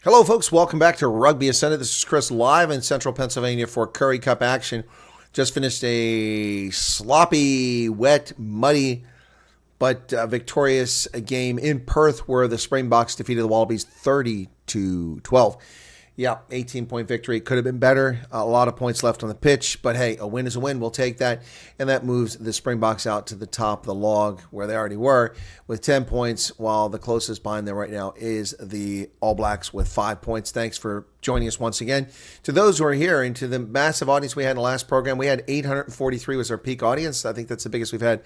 Hello, folks. Welcome back to Rugby Ascended. This is Chris live in central Pennsylvania for Currie Cup action. Just finished a sloppy, wet, muddy, but victorious game in Perth where the Springboks defeated the Wallabies 30-12. Yeah, 18-point victory. Could have been better. A lot of points left on the pitch, but hey, a win is a win. We'll take that. And that moves the Springboks out to the top of the log where they already were with 10 points, while the closest behind them right now is the All Blacks with 5 points. Thanks for joining us once again. To those who are here and to the massive audience we had in the last program, we had 843 was our peak audience. I think that's the biggest we've had.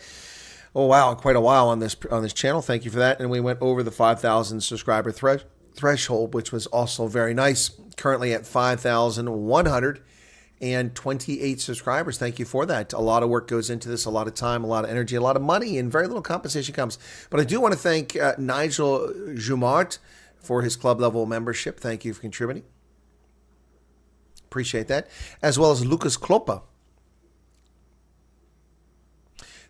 Oh, wow, quite a while on this channel. Thank you for that. And we went over the 5,000 subscriber threshold, which was also very nice. Currently at 5,128 subscribers. Thank you for that. A lot of work goes into this, a lot of time, a lot of energy, a lot of money, and very little compensation comes. But I do want to thank Nigel Jumart for his club level membership. Thank you for contributing. Appreciate that. As well as Lucas Kloppa.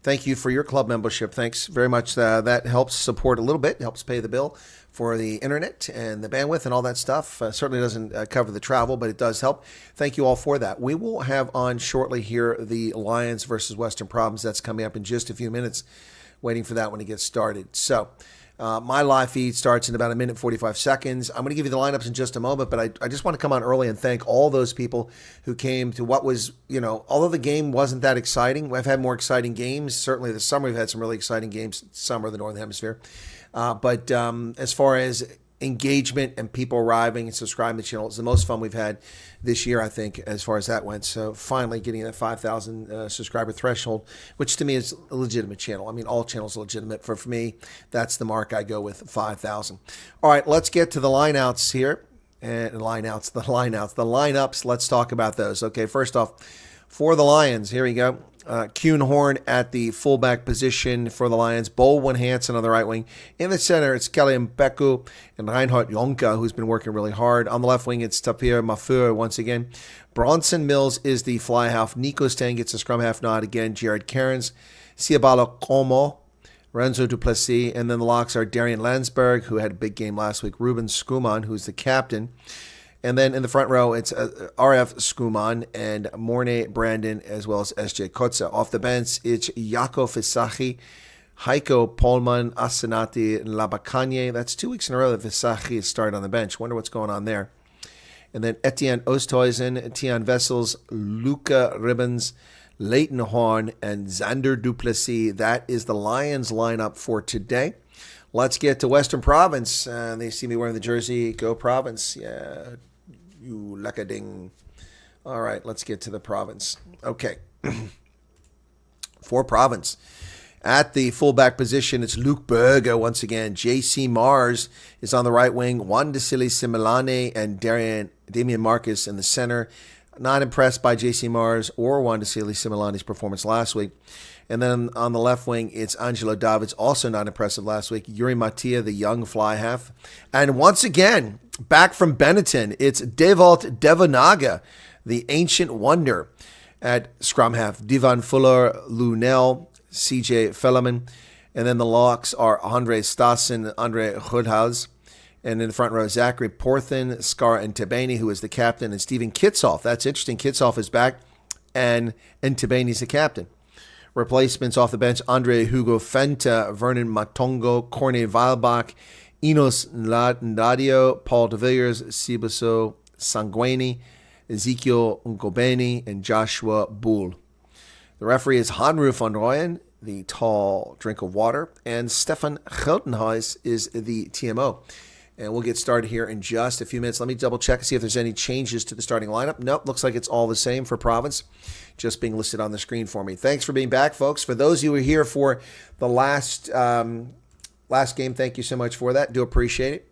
Thank you for your club membership. Thanks very much. That helps support a little bit, helps pay the bill for the internet and the bandwidth and all that stuff. Certainly doesn't cover the travel, but it does help. Thank you all for that. We will have on shortly here the Lions versus Western Province. That's coming up in just a few minutes. Waiting for that one to get started. So my live feed starts in about 1:45 seconds. I'm going to give you the lineups in just a moment, but I just want to come on early and thank all those people who came to what was, although the game wasn't that exciting, I've had more exciting games. Certainly this summer we've had some really exciting games, summer of the Northern Hemisphere. But as far as engagement and people arriving and subscribing to the channel, it's the most fun we've had this year, I think, as far as that went. So finally getting that 5,000 subscriber threshold, which to me is a legitimate channel. I mean, all channels are legitimate. For me, that's the mark I go with, 5,000. All right, let's get to the lineouts here. And the lineups. Let's talk about those. Okay, first off, for the Lions, here we go. Kuhn Horn at the fullback position for the Lions. Bolwin Hansen on the right wing. In the center, it's Kelly Mpeku and Reinhard Jonka, who's been working really hard. On the left wing, it's Tapir Mafur once again. Bronson Mills is the fly half. Nico Stan gets a scrum half nod again. Jared Cairns, Siabalo Como, Renzo Duplessis, and then the locks are Darian Landsberg, who had a big game last week. Ruben Skuman, who's the captain. And then in the front row, it's RF Skuman and Mornay Brandon, as well as SJ Kotza. Off the bench, it's Jaco Visachi, Heiko Polman, Asenati, and Labakanye. That's 2 weeks in a row that Visachi has started on the bench. Wonder what's going on there. And then Etienne Oosthuizen, Tian Vessels, Luca Ribbons, Leighton Horn, and Xander Duplessis. That is the Lions lineup for today. Let's get to Western Province. They see me wearing the jersey. Go Province. Yeah, you luckading. All right, let's get to the province. Okay. For Province. At the fullback position, it's Luke Berger once again. J.C. Mars is on the right wing. Juan Desili Similane and Damian Marcus in the center. Not impressed by J.C. Mars or Juan Desili Similane's performance last week. And then on the left wing, it's Angelo Davids, also not impressive last week. Yuri Matia, the young fly half. And once again, back from Benetton, it's Devolt Devonaga, the ancient wonder at scrum half. Divan Fuller, Lunel, CJ Fellerman. And then the locks are Andre Stassen, Andre Goodhaus. And in the front row, Zachary Porthen, Scar Ntebeni, who is the captain, and Stephen Kitsoff. That's interesting. Kitsoff is back, and Ntebeni's the captain. Replacements off the bench, Andre Hugo Fenta, Vernon Matongo, Corne Weilbach, Enos Ndadio, Paul de Villiers, Sibaso Sanguini, Ezekiel Ngobeni, and Joshua Bull. The referee is Hanru van Rooyen, the tall drink of water, and Stefan Geltenhuis is the TMO. And we'll get started here in just a few minutes. Let me double check and see if there's any changes to the starting lineup. Nope, looks like it's all the same for Province, just being listed on the screen for me. Thanks for being back, folks. For those of you who are here for the last game, thank you so much for that. Do appreciate it.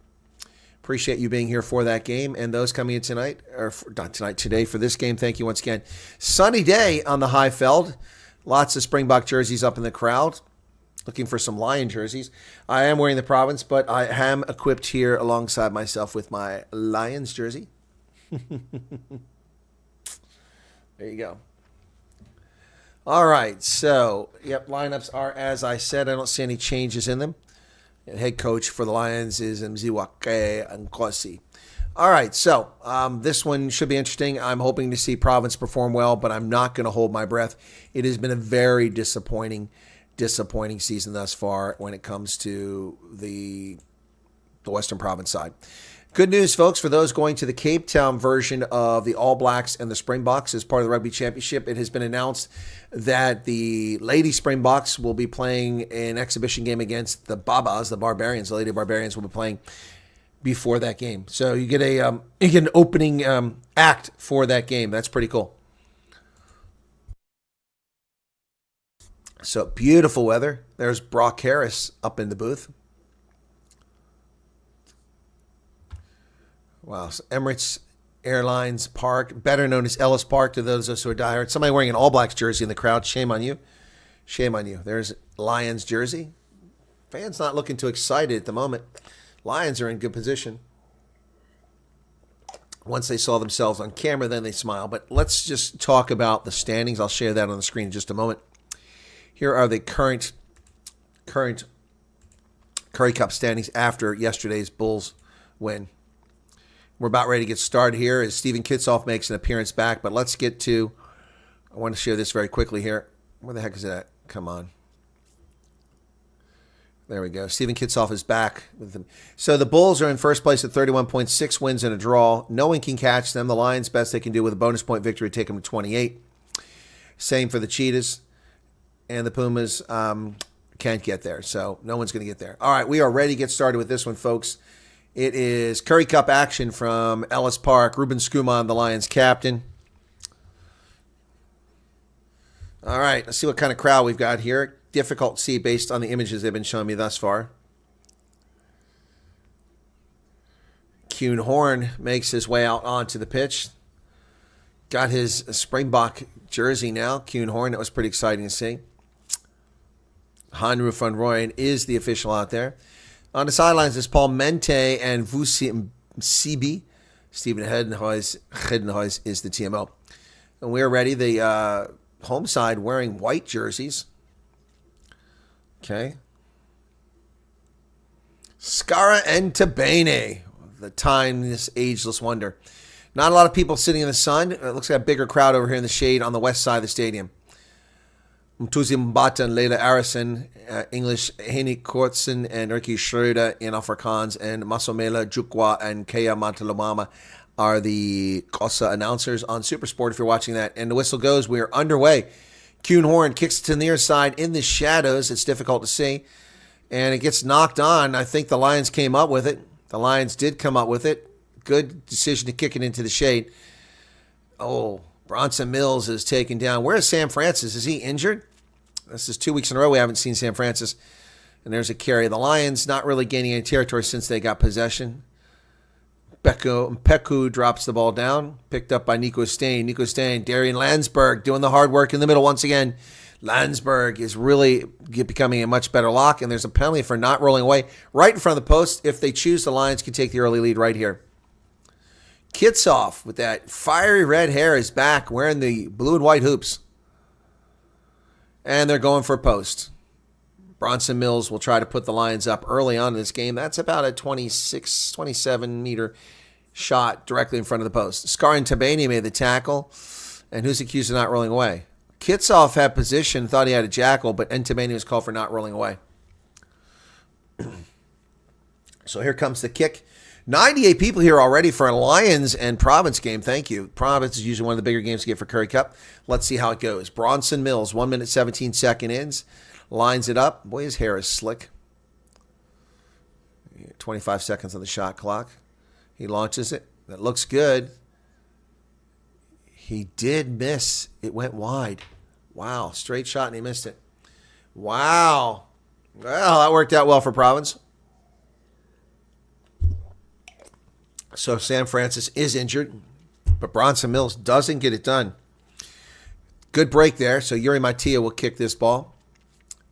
Appreciate you being here for that game. And those coming in tonight, or not tonight, today for this game, thank you once again. Sunny day on the Highveld. Lots of Springbok jerseys up in the crowd. Looking for some Lion jerseys. I am wearing the Province, but I am equipped here alongside myself with my Lions jersey. There you go. All right, so, yep, lineups are as I said. I don't see any changes in them. And head coach for the Lions is Mziwake Nkosi. All right, so this one should be interesting. I'm hoping to see Province perform well, but I'm not going to hold my breath. It has been a very disappointing season thus far when it comes to the Western Province side. Good news, folks, for those going to the Cape Town version of the All Blacks and the Springboks as part of the Rugby Championship. It has been announced that the Lady Springboks will be playing an exhibition game against the Babas, the Barbarians. The Lady Barbarians will be playing before that game. So you get an opening act for that game. That's pretty cool. So beautiful weather. There's Brock Harris up in the booth. Wow. So Emirates Airlines Park, better known as Ellis Park to those of us who are diehard. Somebody wearing an All Blacks jersey in the crowd. Shame on you. Shame on you. There's Lions jersey. Fans not looking too excited at the moment. Lions are in good position. Once they saw themselves on camera, then they smile. But let's just talk about the standings. I'll share that on the screen in just a moment. Here are the current Currie Cup standings after yesterday's Bulls win. We're about ready to get started here as Stephen Kitsoff makes an appearance back. But let's get to, I want to share this very quickly here. Where the heck is that? Come on. There we go. Stephen Kitsoff is back with them. So the Bulls are in first place at 31.6 wins and a draw. No one can catch them. The Lions, best they can do with a bonus point victory, take them to 28. Same for the Cheetahs. And the Pumas can't get there. So no one's going to get there. All right, we are ready to get started with this one, folks. It is Currie Cup action from Ellis Park. Ruben Skuman, the Lions captain. All right, let's see what kind of crowd we've got here. Difficult to see based on the images they've been showing me thus far. Kuhn Horn makes his way out onto the pitch. Got his Springbok jersey now. Kuhn Horn, that was pretty exciting to see. Hanru van Rooyen is the official out there. On the sidelines is Paul Mente and Vusi Msibi. Stephen Heidenhuis is the TMO. And we're ready. The home side wearing white jerseys. Okay. Skara and Tabane, the timeless, ageless wonder. Not a lot of people sitting in the sun. It looks like a bigger crowd over here in the shade on the west side of the stadium. Mtuzi Mbata and Leila Arison, English Henny Kortsen and Ricky Schroeder in Afrikaans, and Masomela Jukwa and Kea Matalomama are the Kosa announcers on Supersport if you're watching that. And the whistle goes. We are underway. Kuhn Horn kicks it to the near side in the shadows. It's difficult to see. And it gets knocked on. I think the Lions came up with it. The Lions did come up with it. Good decision to kick it into the shade. Oh, Bronson Mills is taken down. Where is Sam Francis? Is he injured? This is 2 weeks in a row we haven't seen Sam Francis. And there's a carry. The Lions not really gaining any territory since they got possession. Mpeku drops the ball down, picked up by Nico Stain. Darian Landsberg doing the hard work in the middle once again. Landsberg is really becoming a much better lock, and there's a penalty for not rolling away right in front of the post. If they choose, the Lions can take the early lead right here. Kitsoff with that fiery red hair is back wearing the blue and white hoops. And they're going for a post. Bronson Mills will try to put the Lions up early on in this game. That's about a 26, 27-meter shot directly in front of the post. Skarin Tabani made the tackle, and who's accused of not rolling away? Kitsoff had position, thought he had a jackal, but Ntabani was called for not rolling away. So here comes the kick. 98 people here already for a Lions and Province game. Thank you. Province is usually one of the bigger games to get for Currie Cup. Let's see how it goes. Bronson Mills, 1 minute, 17 second ins. Lines it up. Boy, his hair is slick. 25 seconds on the shot clock. He launches it. That looks good. He did miss. It went wide. Wow. Straight shot and he missed it. Wow. Well, that worked out well for Province. So Sam Francis is injured, but Bronson Mills doesn't get it done. Good break there. So Yuri Matia will kick this ball.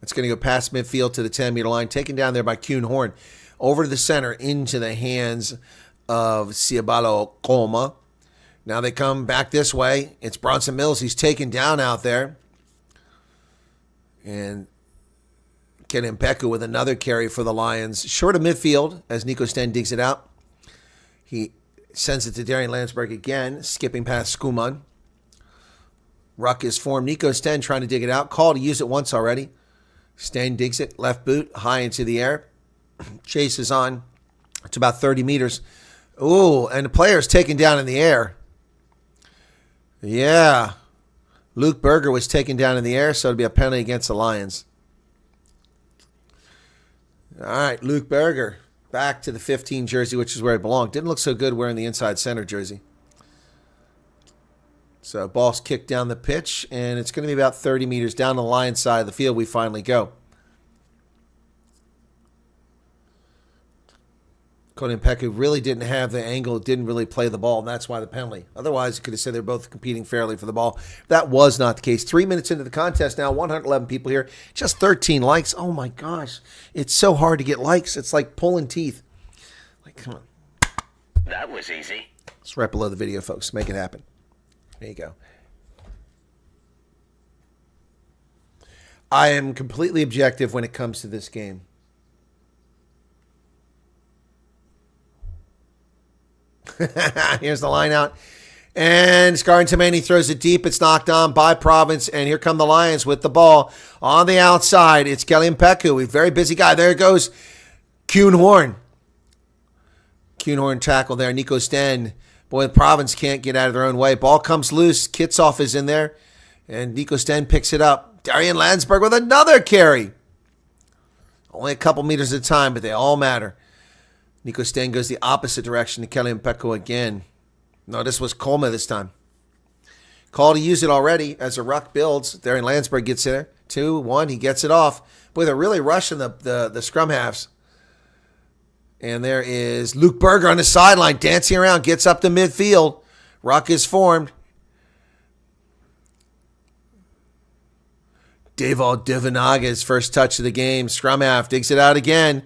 It's going to go past midfield to the 10-meter line, taken down there by Kuhn Horn. Over to the center, into the hands of Siabalo Koma. Now they come back this way. It's Bronson Mills. He's taken down out there. And Ken Mpeku with another carry for the Lions. Short of midfield as Nico Sten digs it out. He Sends it to Darian Landsberg again, skipping past Skuman. Ruck is formed. Nico Sten trying to dig it out. Call to use it once already. Sten digs it. Left boot, high into the air. Chase is on. It's about 30 meters. Ooh, and the player's taken down in the air. Yeah. Luke Berger was taken down in the air, so it'll be a penalty against the Lions. All right, Luke Berger back to the 15 jersey, which is where he belonged. Didn't look so good wearing the inside center jersey. So ball's kicked down the pitch, and it's going to be about 30 meters down the Lions side of the field we finally go. Conan Peku really didn't have the angle, didn't really play the ball, and that's why the penalty. Otherwise, you could have said they're both competing fairly for the ball. That was not the case. 3 minutes into the contest now, 111 people here, just 13 likes. Oh, my gosh. It's so hard to get likes. It's like pulling teeth. Like, come on. That was easy. It's right below the video, folks. Make it happen. There you go. I am completely objective when it comes to this game. Here's the line out. And Scarntamani throws it deep. It's knocked on by Province. And here come the Lions with the ball on the outside. It's Kellyan Peku, a very busy guy. There goes Kuhnhorn. Kuhnhorn tackle there. Nico Sten. Boy, the Province can't get out of their own way. Ball comes loose. Kitsoff is in there. And Nico Sten picks it up. Darian Landsberg with another carry. Only a couple meters at a time, but they all matter. Nico Sten goes the opposite direction to Kellyan Peku again. No, this was Colma this time. Call to use it already as a ruck builds. Darian Landsberg gets in there. 2-1, he gets it off. Boy, they're really rushing the scrum halves. And there is Luke Berger on the sideline, dancing around, gets up to midfield. Ruck is formed. Devo Devanaga's first touch of the game. Scrum half digs it out again.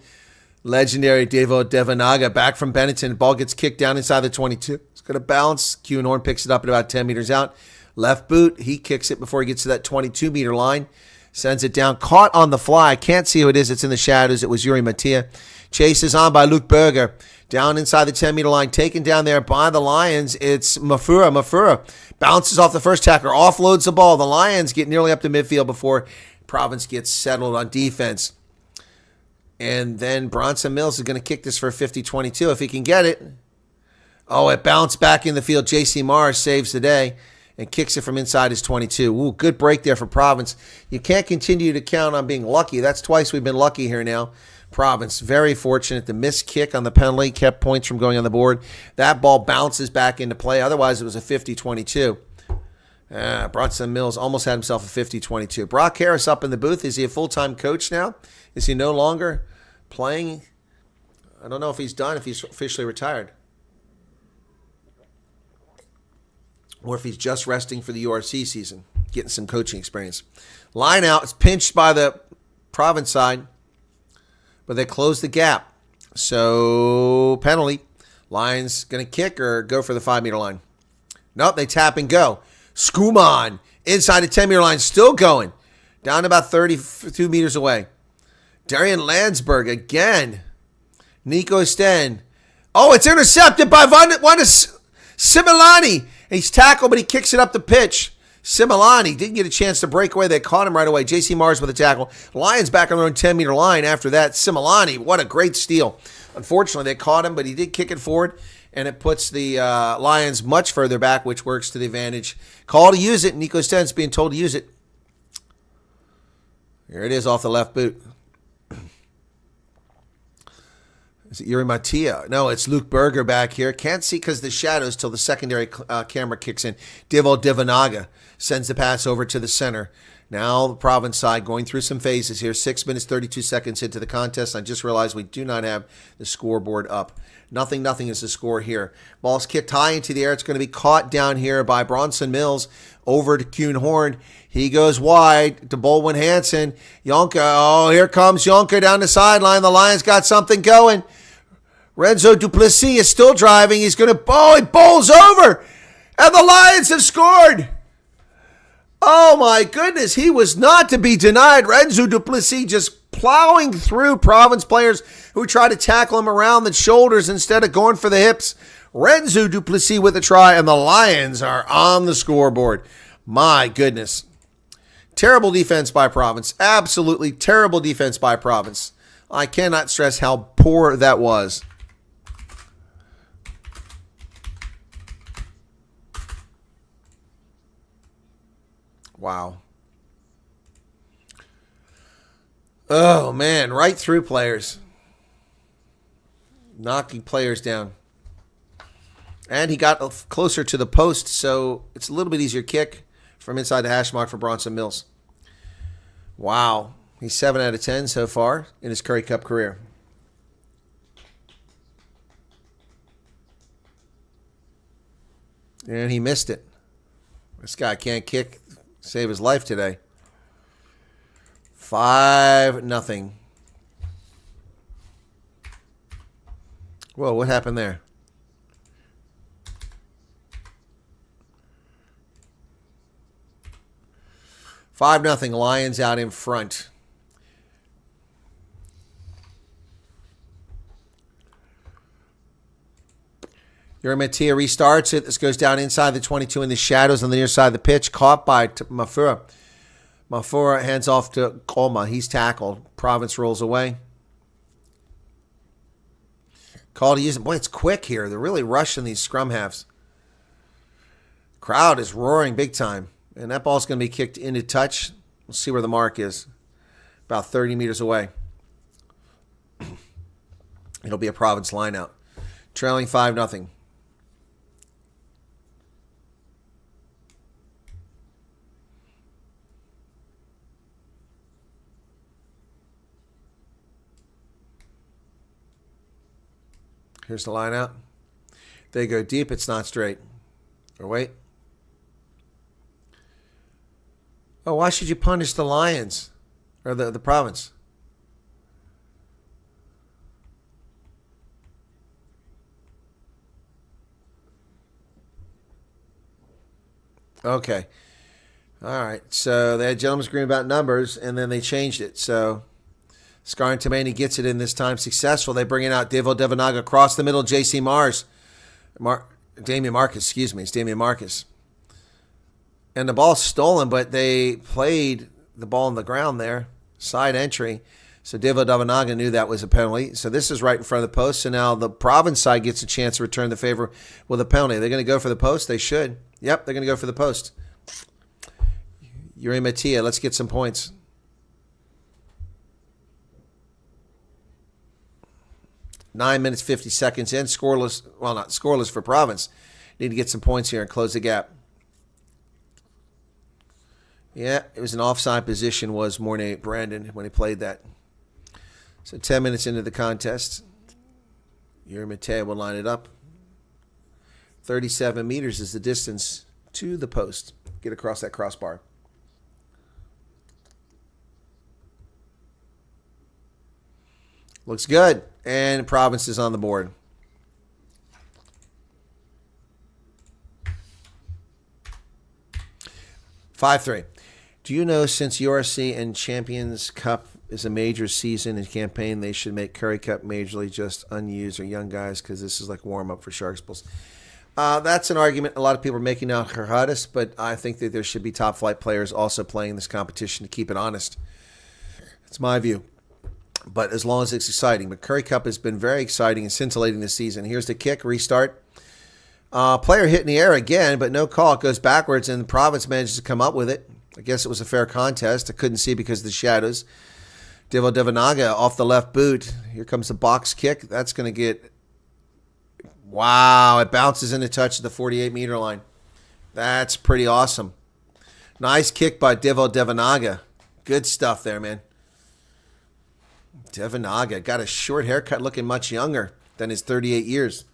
Legendary Devo Devanaga back from Benetton. Ball gets kicked down inside the 22. It's going to bounce. Kuhnhorn picks it up at about 10 meters out. Left boot. He kicks it before he gets to that 22-meter line. Sends it down. Caught on the fly. Can't see who it is. It's in the shadows. It was Yuri Mattia. Chase is on by Luke Berger. Down inside the 10-meter line. Taken down there by the Lions. It's Mafura. Mafura bounces off the first tackler. Offloads the ball. The Lions get nearly up to midfield before Province gets settled on defense. And then Bronson Mills is going to kick this for a 50-22 if he can get it. Oh, it bounced back in the field. J.C. Mars saves the day and kicks it from inside his 22. Ooh, good break there for Province. You can't continue to count on being lucky. That's twice we've been lucky here now. Province, very fortunate. The missed kick on the penalty kept points from going on the board. That ball bounces back into play. Otherwise, it was a 50-22. Bronson Mills almost had himself a 50-22. Brock Harris up in the booth. Is he a full-time coach now? Is he no longer playing? I don't know if he's done, if he's officially retired. Or if he's just resting for the URC season, getting some coaching experience. Line out. It's pinched by the Province side, but they close the gap. So, penalty. Lions going to kick or go for the 5-meter line? Nope, they tap and go. Skuman inside the 10-meter line, still going. Down about 32 meters away. Darian Landsberg again. Nico Sten. Oh, it's intercepted by Similani. He's tackled, but he kicks it up the pitch. Similani didn't get a chance to break away. They caught him right away. J.C. Mars with a tackle. Lions back on their own 10-meter line after that. Similani, what a great steal. Unfortunately, they caught him, but he did kick it forward, and it puts the Lions much further back, which works to the advantage. Call to use it. Nico Sten's being told to use it. Here it is off the left boot. Is it Yuri Mattia? No, it's Luke Berger back here. Can't see because the shadows till the secondary camera kicks in. Devo Devanaga sends the pass over to the center. Now the Province side going through some phases here. 6 minutes, 32 seconds into the contest. I just realized we do not have the scoreboard up. Nothing is the score here. Ball's kicked high into the air. It's going to be caught down here by Bronson Mills over to Kuhnhorn. He goes wide to Bolwin Hansen. Yonka, oh, here comes Yonka down the sideline. The Lions got something going. Renzo Duplessis is still driving. He's going to, he bowls over. And the Lions have scored. Oh, my goodness. He was not to be denied. Renzo Duplessis just plowing through Province players who try to tackle him around the shoulders instead of going for the hips. Renzo Duplessis with a try, and the Lions are on the scoreboard. My goodness. Terrible defense by Province. Absolutely terrible defense by Province. I cannot stress how poor that was. Wow. Oh, man. Right through players. Knocking players down. And he got closer to the post, so it's a little bit easier kick from inside the hash mark for Bronson Mills. Wow. He's 7 out of 10 so far in his Currie Cup career. And he missed it. This guy can't kick, save his life today. 5-0. Whoa, what happened there? $5-0. Lions out in front. Mattia restarts it. This goes down inside the 22 in the shadows on the near side of the pitch. Caught by Mafura. Mafura hands off to Colma. He's tackled. Province rolls away. Call to use it. Boy, it's quick here. They're really rushing these scrum halves. Crowd is roaring big time. And that ball's going to be kicked into touch. We'll see where the mark is. About 30 meters away. It'll be a Province line out. Trailing 5-0. Here's the line out. They go deep. It's not straight. Or wait. Oh, why should you punish the Lions? Or the Province? Okay. All right. So they had gentlemen's agreement about numbers, and then they changed it. So Scar Tamani gets it in this time successful. They bring it out. Devo Devanaga across the middle. J.C. Mars. Damian Marcus, excuse me. It's Damian Marcus. And the ball's stolen, but they played the ball on the ground there. Side entry. So Devo Devanaga knew that was a penalty. So this is right in front of the post. So now the Province side gets a chance to return the favor with a penalty. They're going to go for the post? They should. Yep, they're going to go for the post. Yuri Mattia, let's get some points. Nine minutes, 50 seconds in. Scoreless. Well, not scoreless for Province. Need to get some points here and close the gap. Yeah, it was an offside position, was Mornay Brandon when he played that. So 10 minutes into the contest. Yuri Mattia will line it up. 37 meters is the distance to the post. Get across that crossbar. Looks good. And Province is on the board. $5-3. Do you know since URC and Champions Cup is a major season and campaign, they should make Currie Cup majorly just unused or young guys because this is like warm-up for Sharks Bulls? That's an argument a lot of people are making now, Gerhardus, but I think that there should be top-flight players also playing this competition to keep it honest. It's my view. But as long as it's exciting. But Currie Cup has been very exciting and scintillating this season. Here's the kick, restart. Player hit in the air again, but no call. It goes backwards, and the Province manages to come up with it. I guess it was a fair contest. I couldn't see because of the shadows. Devo Devanaga off the left boot. Here comes the box kick. That's going to get... Wow, it bounces into touch at the 48-meter line. That's pretty awesome. Nice kick by Devo Devanaga. Good stuff there, man. Devanaga got a short haircut, looking much younger than his 38 years.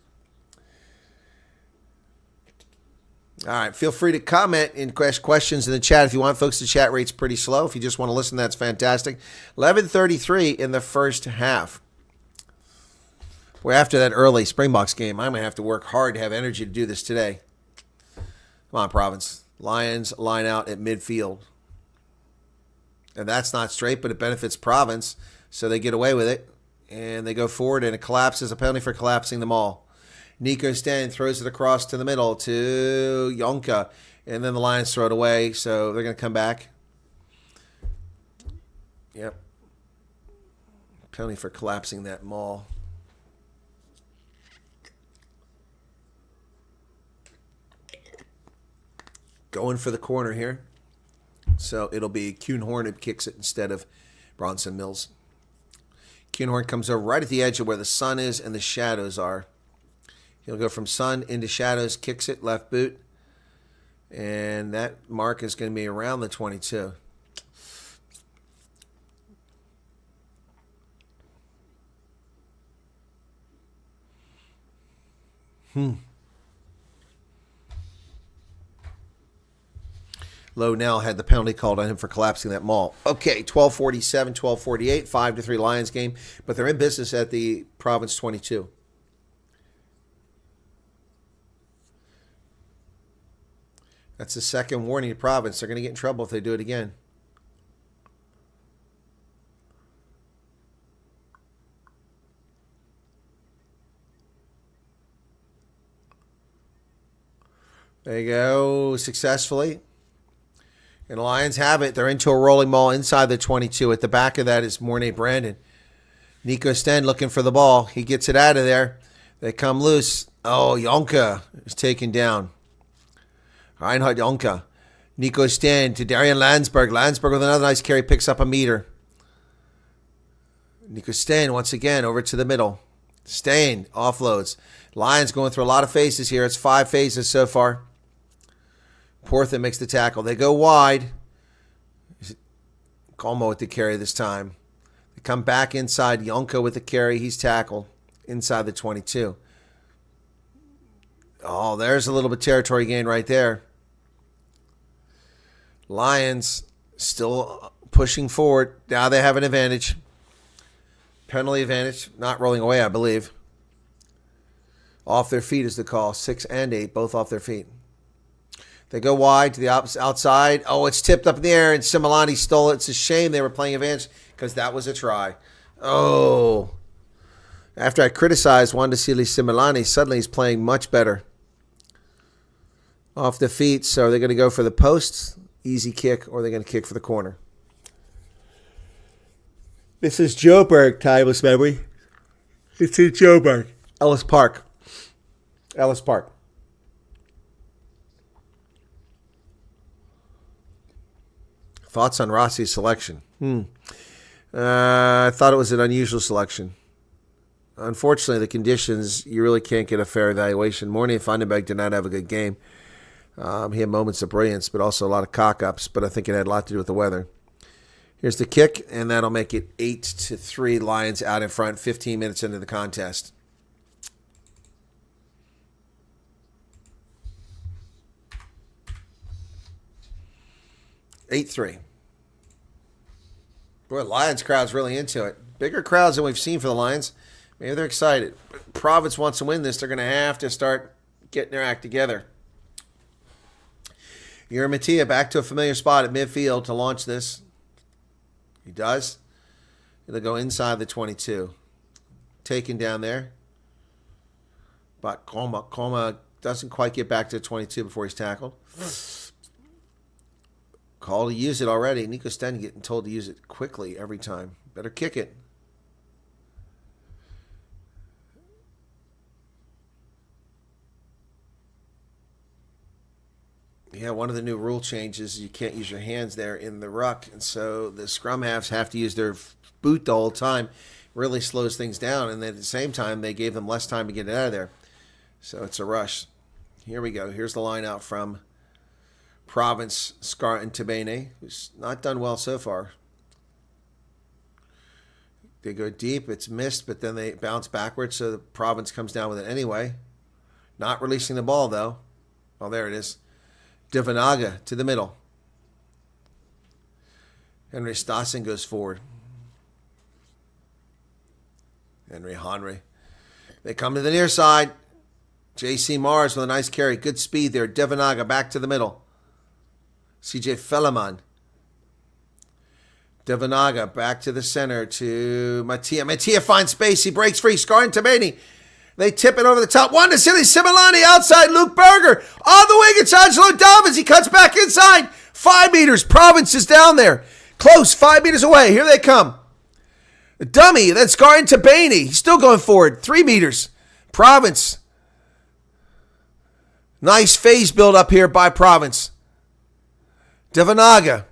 All right, feel free to comment and questions in the chat if you want, folks. The chat rate's pretty slow. If you just want to listen, that's fantastic. 11:33 in the first half. Boy, after that early Springboks game, I'm going to have to work hard to have energy to do this today. Come on, Province. Lions line out at midfield. And that's not straight, but it benefits Province. So they get away with it, and they go forward, and it collapses. A penalty for collapsing them all. Nico Sten throws it across to the middle to Yonka. And then the Lions throw it away, so they're going to come back. Yep. Penalty for collapsing that maul. Going for the corner here. So it'll be Kuhnhorn who kicks it instead of Bronson Mills. Kuhnhorn comes over right at the edge of where the sun is and the shadows are. He'll go from sun into shadows, kicks it, left boot. And that mark is going to be around the 22. Lowe now had the penalty called on him for collapsing that maul. Okay, 12:47, 12:48, 5-3 Lions game, but they're in business at the Province 22. That's the second warning to Province. They're going to get in trouble if they do it again. There you go, successfully. And the Lions have it. They're into a rolling maul inside the 22. At the back of that is Mornay Brandon. Nico Sten looking for the ball. He gets it out of there. They come loose. Oh, Yonka is taken down. Reinhard Yonka. Nico Sten to Darian Landsberg. Landsberg with another nice carry, picks up a meter. Nico Sten once again over to the middle. Sten offloads. Lions going through a lot of phases here. It's 5 phases so far. Portha makes the tackle. They go wide. Colmo with the carry this time. They come back inside. Yonka with the carry. He's tackled inside the 22. Oh, there's a little bit of territory gain right there. Lions still pushing forward. Now they have an advantage. Penalty advantage. Not rolling away, I believe. Off their feet is the call. 6 and 8, both off their feet. They go wide to the outside. Oh, it's tipped up in the air, and Similani stole it. It's a shame they were playing advantage because that was a try. Oh. After I criticized Wandasili Similani, suddenly he's playing much better. Off the feet, so they're going to go for the post, easy kick, or they're going to kick for the corner. This is Joburg, timeless memory. It's in Joburg. Ellis Park. Ellis Park. Thoughts on Rossi's selection? I thought it was an unusual selection. Unfortunately, the conditions, you really can't get a fair evaluation. Mornay Vandenberg did not have a good game. He had moments of brilliance, but also a lot of cock-ups, but I think it had a lot to do with the weather. Here's the kick, and that'll make it 8-3 Lions out in front, 15 minutes into the contest. Boy, Lions crowd's really into it. Bigger crowds than we've seen for the Lions. Maybe they're excited. But Province wants to win this. They're going to have to start getting their act together. Yuri Mattia back to a familiar spot at midfield to launch this. He does. It'll go inside the 22. Taken down there. But Coma doesn't quite get back to the 22 before he's tackled. Call to use it already. Nico Sten getting told to use it quickly every time. Better kick it. Yeah, one of the new rule changes is you can't use your hands there in the ruck. And so the scrum halves have to use their boot the whole time. Really slows things down. And then at the same time, they gave them less time to get it out of there. So it's a rush. Here we go. Here's the line out from Province, Scar and Tabene, who's not done well so far. They go deep, it's missed, but then they bounce backwards, so the Province comes down with it anyway. Not releasing the ball, though. Oh, there it is. Devanaga to the middle. Henry Stassen goes forward. Henry. They come to the near side. J.C. Mars with a nice carry. Good speed there. Devanaga back to the middle. C.J. Felleman. Devanaga back to the center to Mattia. Mattia finds space. He breaks free. Scar and Tabeni. They tip it over the top. One to Silly Similani outside. Luke Berger on the wing. It's Angelo Davids. He cuts back inside. 5 meters. Province is down there. Close. 5 meters away. Here they come. A dummy. That's Garin Tabani. He's still going forward. 3 meters. Province. Nice phase build up here by Province. Devanaga.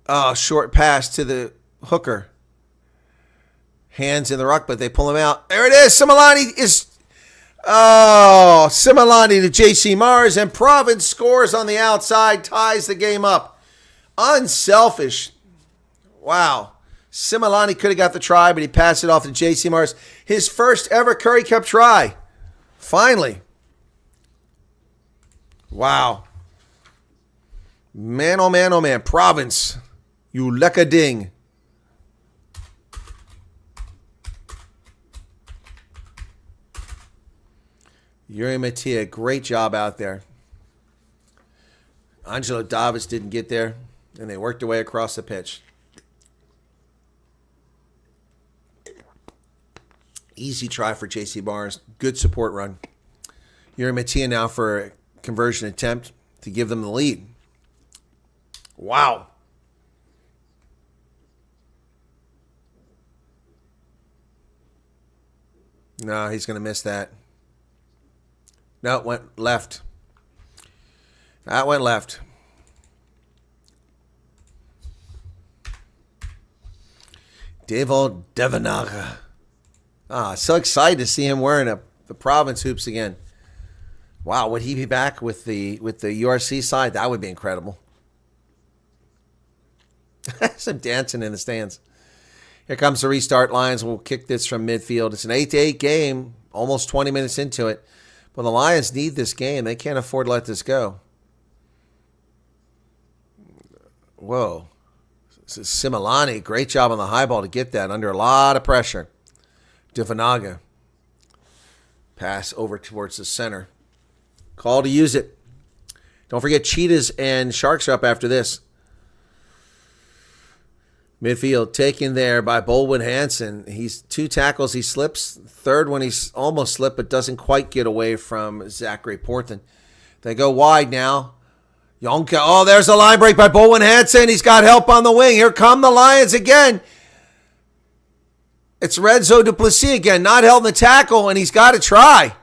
Oh, short pass to the hooker. Hands in the ruck, but they pull him out. There it is. Similani is... Oh, Similani to J.C. Mars, and Province scores on the outside, ties the game up. Unselfish. Wow. Similani could have got the try, but he passed it off to J.C. Mars. His first ever Currie Cup try. Finally. Wow. Man, oh man, oh man. Province. You lecka ding. Yuri Mattia, great job out there. Angelo Davis didn't get there, and they worked their way across the pitch. Easy try for J.C. Barnes. Good support run. Yuri Mattia now for a conversion attempt to give them the lead. Wow. No, he's going to miss that. No, it went left. That went left. Devo Devanaga. So excited to see him wearing the Province hoops again. Wow, would he be back with the URC side? That would be incredible. Some dancing in the stands. Here comes the restart. Lions will kick this from midfield. It's an 8-8 game, almost 20 minutes into it. But the Lions need this game. They can't afford to let this go. Whoa. This is Similani. Great job on the high ball to get that under a lot of pressure. Devanaga. Pass over towards the center. Call to use it. Don't forget Cheetahs and Sharks are up after this. Midfield taken there by Bolwin Hansen. He's 2 tackles. He slips. Third one he's almost slipped but doesn't quite get away from Zachary Porthen. They go wide now. Yonka. Oh, there's a line break by Bolwin Hansen. He's got help on the wing. Here come the Lions again. It's Renzo Duplessis again. Not held in the tackle, and he's got to try.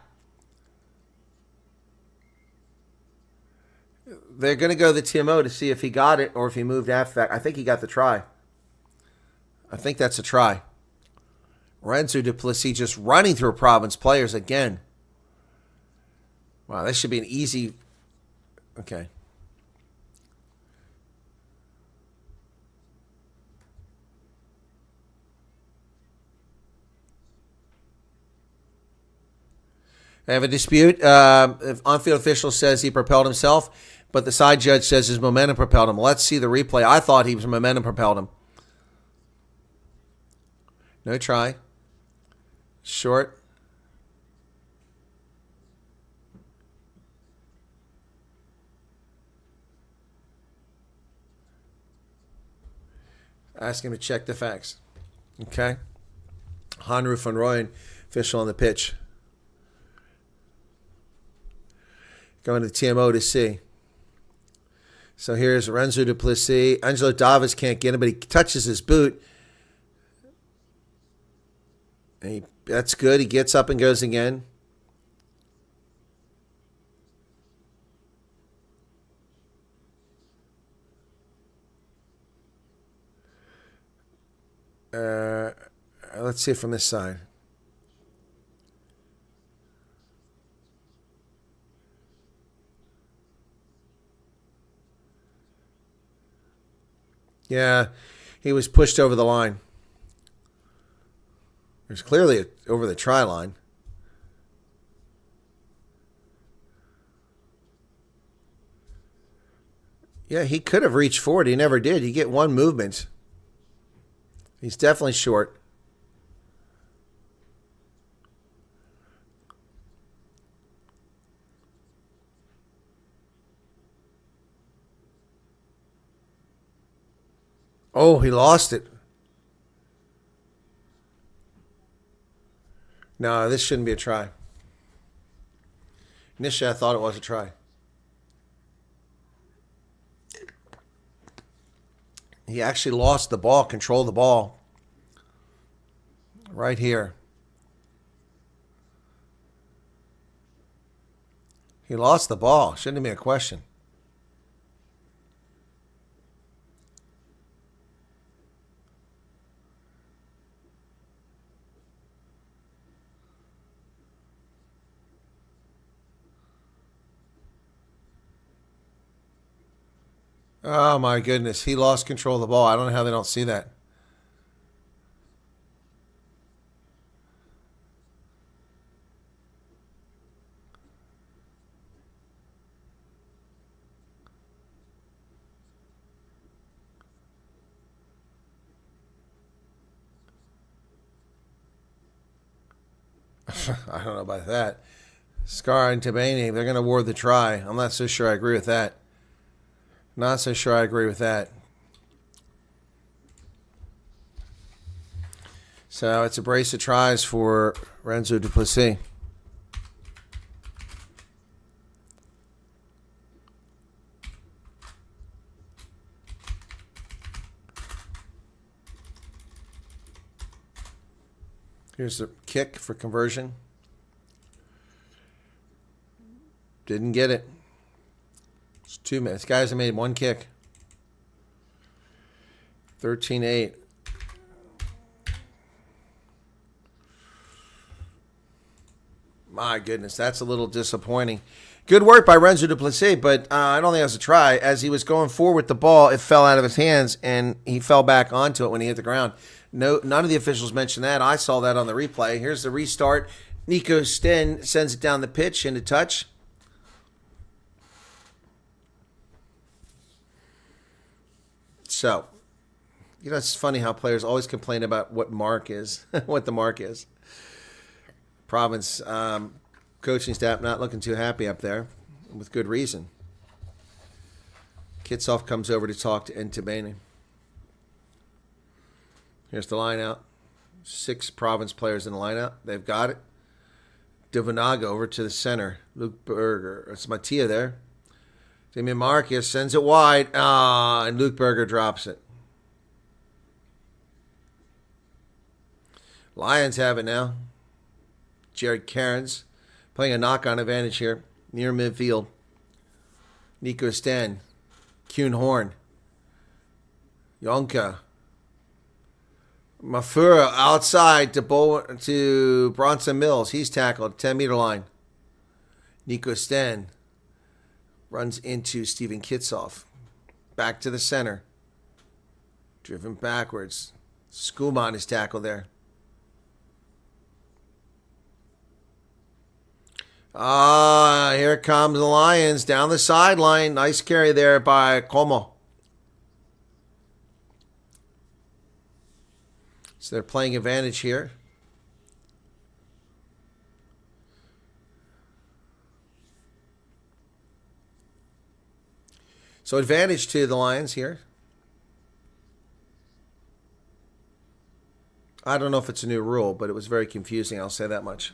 They're going to go to the TMO to see if he got it or if he moved after that. I think he got the try. I think that's a try. Renzo Duplessis just running through Province players again. Wow, this should be an easy... Okay. I have a dispute. If on-field official says he propelled himself, but the side judge says his momentum propelled him. Let's see the replay. I thought he was momentum propelled him. No try. Short. Ask him to check the facts. Okay. Hanru van Rooyen, official on the pitch. Going to the TMO to see. So here's Renzo Duplessis. Angelo Davis can't get him, but he touches his boot. And that's good. He gets up and goes again. Let's see it from this side. Yeah, he was pushed over the line. There's clearly over the try line. Yeah, he could have reached forward. He never did. You get one movement. He's definitely short. Oh, he lost it. No, this shouldn't be a try. Initially, I thought it was a try. He actually lost the ball, controlled the ball. Right here. He lost the ball. Shouldn't be a question. Oh my goodness. He lost control of the ball. I don't know how they don't see that. I don't know about that. Scar and Tabani, they're going to award the try. I'm not so sure I agree with that. Not so sure I agree with that. So it's a brace of tries for Renzo Duplessis. Here's the kick for conversion. Didn't get it. It's 2 minutes. Guys have made one kick. 13-8. My goodness, that's a little disappointing. Good work by Renzo Duplessis, but I don't think that was a try. As he was going forward with the ball, it fell out of his hands, and he fell back onto it when he hit the ground. No, none of the officials mentioned that. I saw that on the replay. Here's the restart. Nico Sten sends it down the pitch into touch. So, it's funny how players always complain about what mark is, what the mark is. Province coaching staff not looking too happy up there, with good reason. Kitsoff comes over to talk to Ntabane. Here's the line out. 6 province players in the lineup. They've got it. Divanaga over to the center. Luke Berger. It's Mattia there. Damian Marcus sends it wide. And Luke Berger drops it. Lions have it now. Jared Cairns playing a knock-on advantage here. Near midfield. Nico Stan. Kuhn Horn. Yonka. Mafura outside to Bronson Mills. He's tackled. 10-meter line. Nico Sten runs into Steven Kitsoff. Back to the center. Driven backwards. Skuman is tackled there. Here comes the Lions down the sideline. Nice carry there by Como. So they're playing advantage here. So advantage to the Lions here. I don't know if it's a new rule, but it was very confusing. I'll say that much.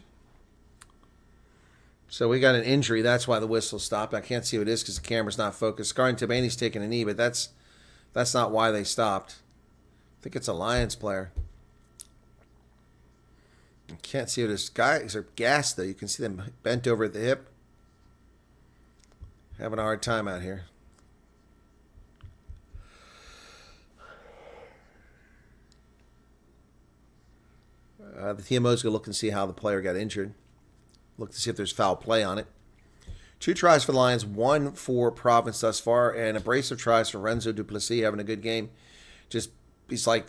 So we got an injury. That's why the whistle stopped. I can't see what it is because the camera's not focused. Scar and Tabani's taking a knee, but that's not why they stopped. I think it's a Lions player. I can't see what his guys are gassed though. You can see them bent over at the hip. Having a hard time out here. The TMO's going to look and see how the player got injured. Look to see if there's foul play on it. 2 tries for the Lions, 1 for Province thus far, and a brace of tries for Renzo Duplessis having a good game. He's like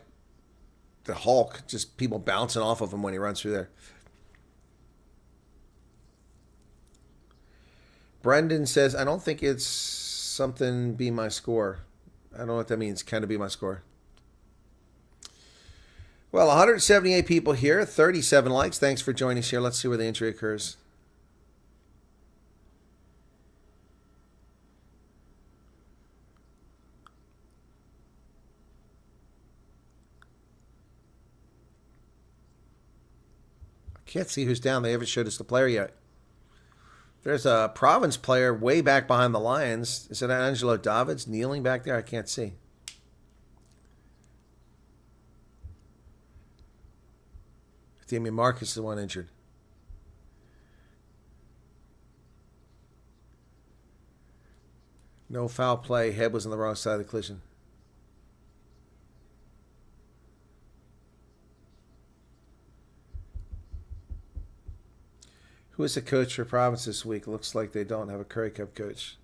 the Hulk, just people bouncing off of him when he runs through there. Brendan says, I don't think it's something be my score. I don't know what that means. Can it be my score? Well, 178 people here, 37 likes. Thanks for joining us here. Let's see where the injury occurs. Can't see who's down. They haven't showed us the player yet. There's a Province player way back behind the Lions. Is it Angelo Davids kneeling back there? I can't see. Damian Marcus is the one injured. No foul play. Head was on the wrong side of the collision. Who is the coach for Province this week? Looks like they don't have a Currie Cup coach.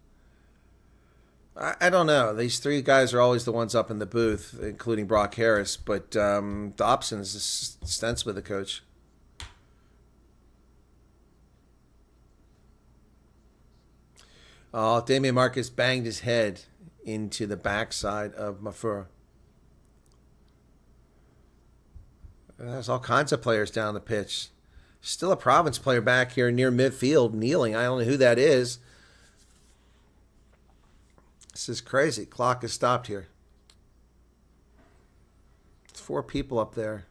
I don't know. These three guys are always the ones up in the booth, including Brock Harris. But Dobson is ostensibly the coach. Oh, Damian Marcus banged his head into the backside of Mafura. There's all kinds of players down the pitch. Still a Province player back here near midfield kneeling. I don't know who that is. This is crazy. Clock is stopped here. It's 4 people up there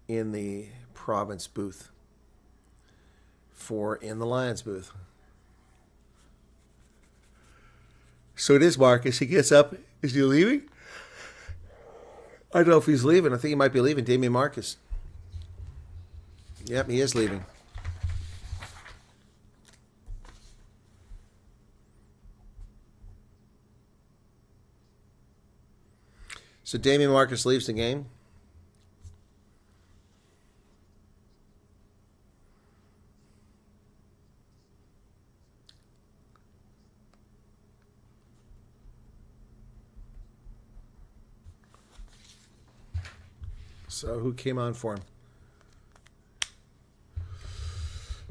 in the Province booth. 4 in the Lions booth. So it is Marcus. He gets up. Is he leaving? I don't know if he's leaving. I think he might be leaving. Damian Marcus. Yep, he is leaving. So Damian Marcus leaves the game. So who came on for him?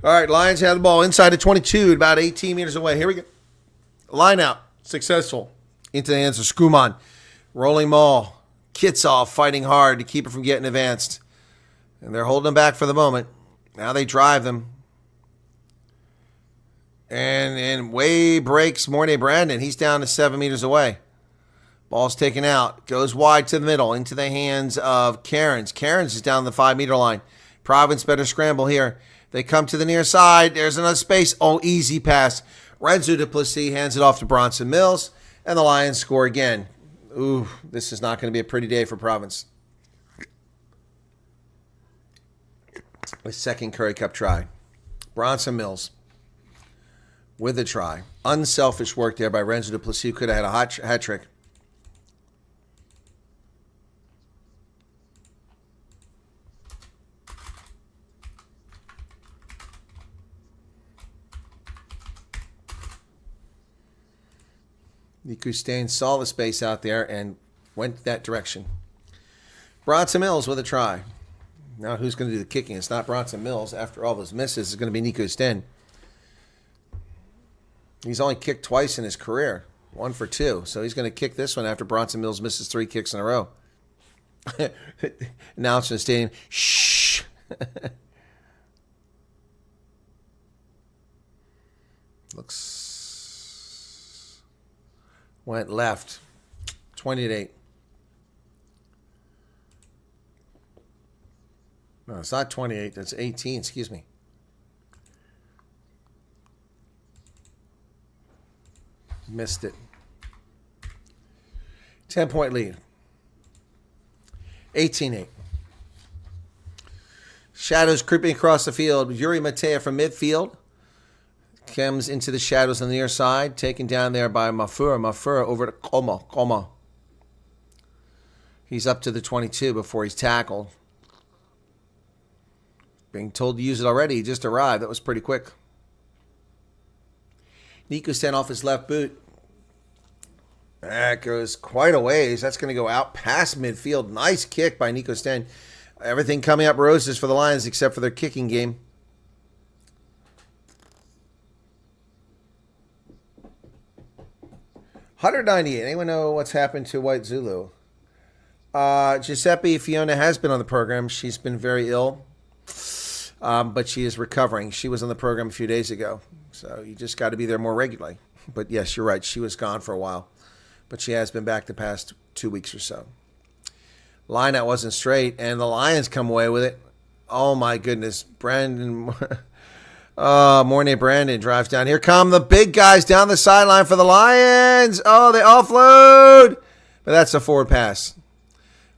All right, Lions have the ball inside the 22, about 18 meters away. Here we go. Line out. Successful. Into the hands of Skuman. Rolling maul. Kitsoff fighting hard to keep it from getting advanced. And they're holding them back for the moment. Now they drive them. And way breaks Mornay Brandon. He's down to 7 meters away. Ball's taken out. Goes wide to the middle into the hands of Cairns. Cairns is down the 5 meter line. Province better scramble here. They come to the near side. There's another space. Oh, easy pass. Renzo Duplessis hands it off to Bronson Mills. And the Lions score again. Ooh, this is not going to be a pretty day for Province. The second Currie Cup try. Bronson Mills with a try. Unselfish work there by Renzo Duplessis, who could have had a hat trick. Niku Stain saw the space out there and went that direction. Bronson Mills with a try. Now who's going to do the kicking? It's not Bronson Mills. After all those misses, it's going to be Niku Stain. He's only kicked twice in his career. 1 for 2. So he's going to kick this one after Bronson Mills misses 3 kicks in a row. Announcer in the stadium, shh. Went left. 20-8. No, it's not 28. That's 18. Excuse me. Missed it. 10-point lead. 18-8. Shadows creeping across the field. Yuri Matea from midfield comes into the shadows on the near side, taken down there by Mafura. Mafura over to Como. He's up to the 22 before he's tackled. Being told to use it already. He just arrived. That was pretty quick. Nico sent off his left boot. That goes quite a ways. That's going to go out past midfield. Nice kick by Nico Sten. Everything coming up roses for the Lions except for their kicking game. $198. Anyone know what's happened to White Zulu? Giuseppe Fiona has been on the program. She's been very ill, but she is recovering. She was on the program a few days ago, so you just got to be there more regularly. But yes, you're right. She was gone for a while, but she has been back the past 2 weeks or so. Line out wasn't straight, and the Lions come away with it. Oh, my goodness. Brandon. Oh, Mornay Brandon drives down. Here come the big guys down the sideline for the Lions. Oh, they offload. But that's a forward pass.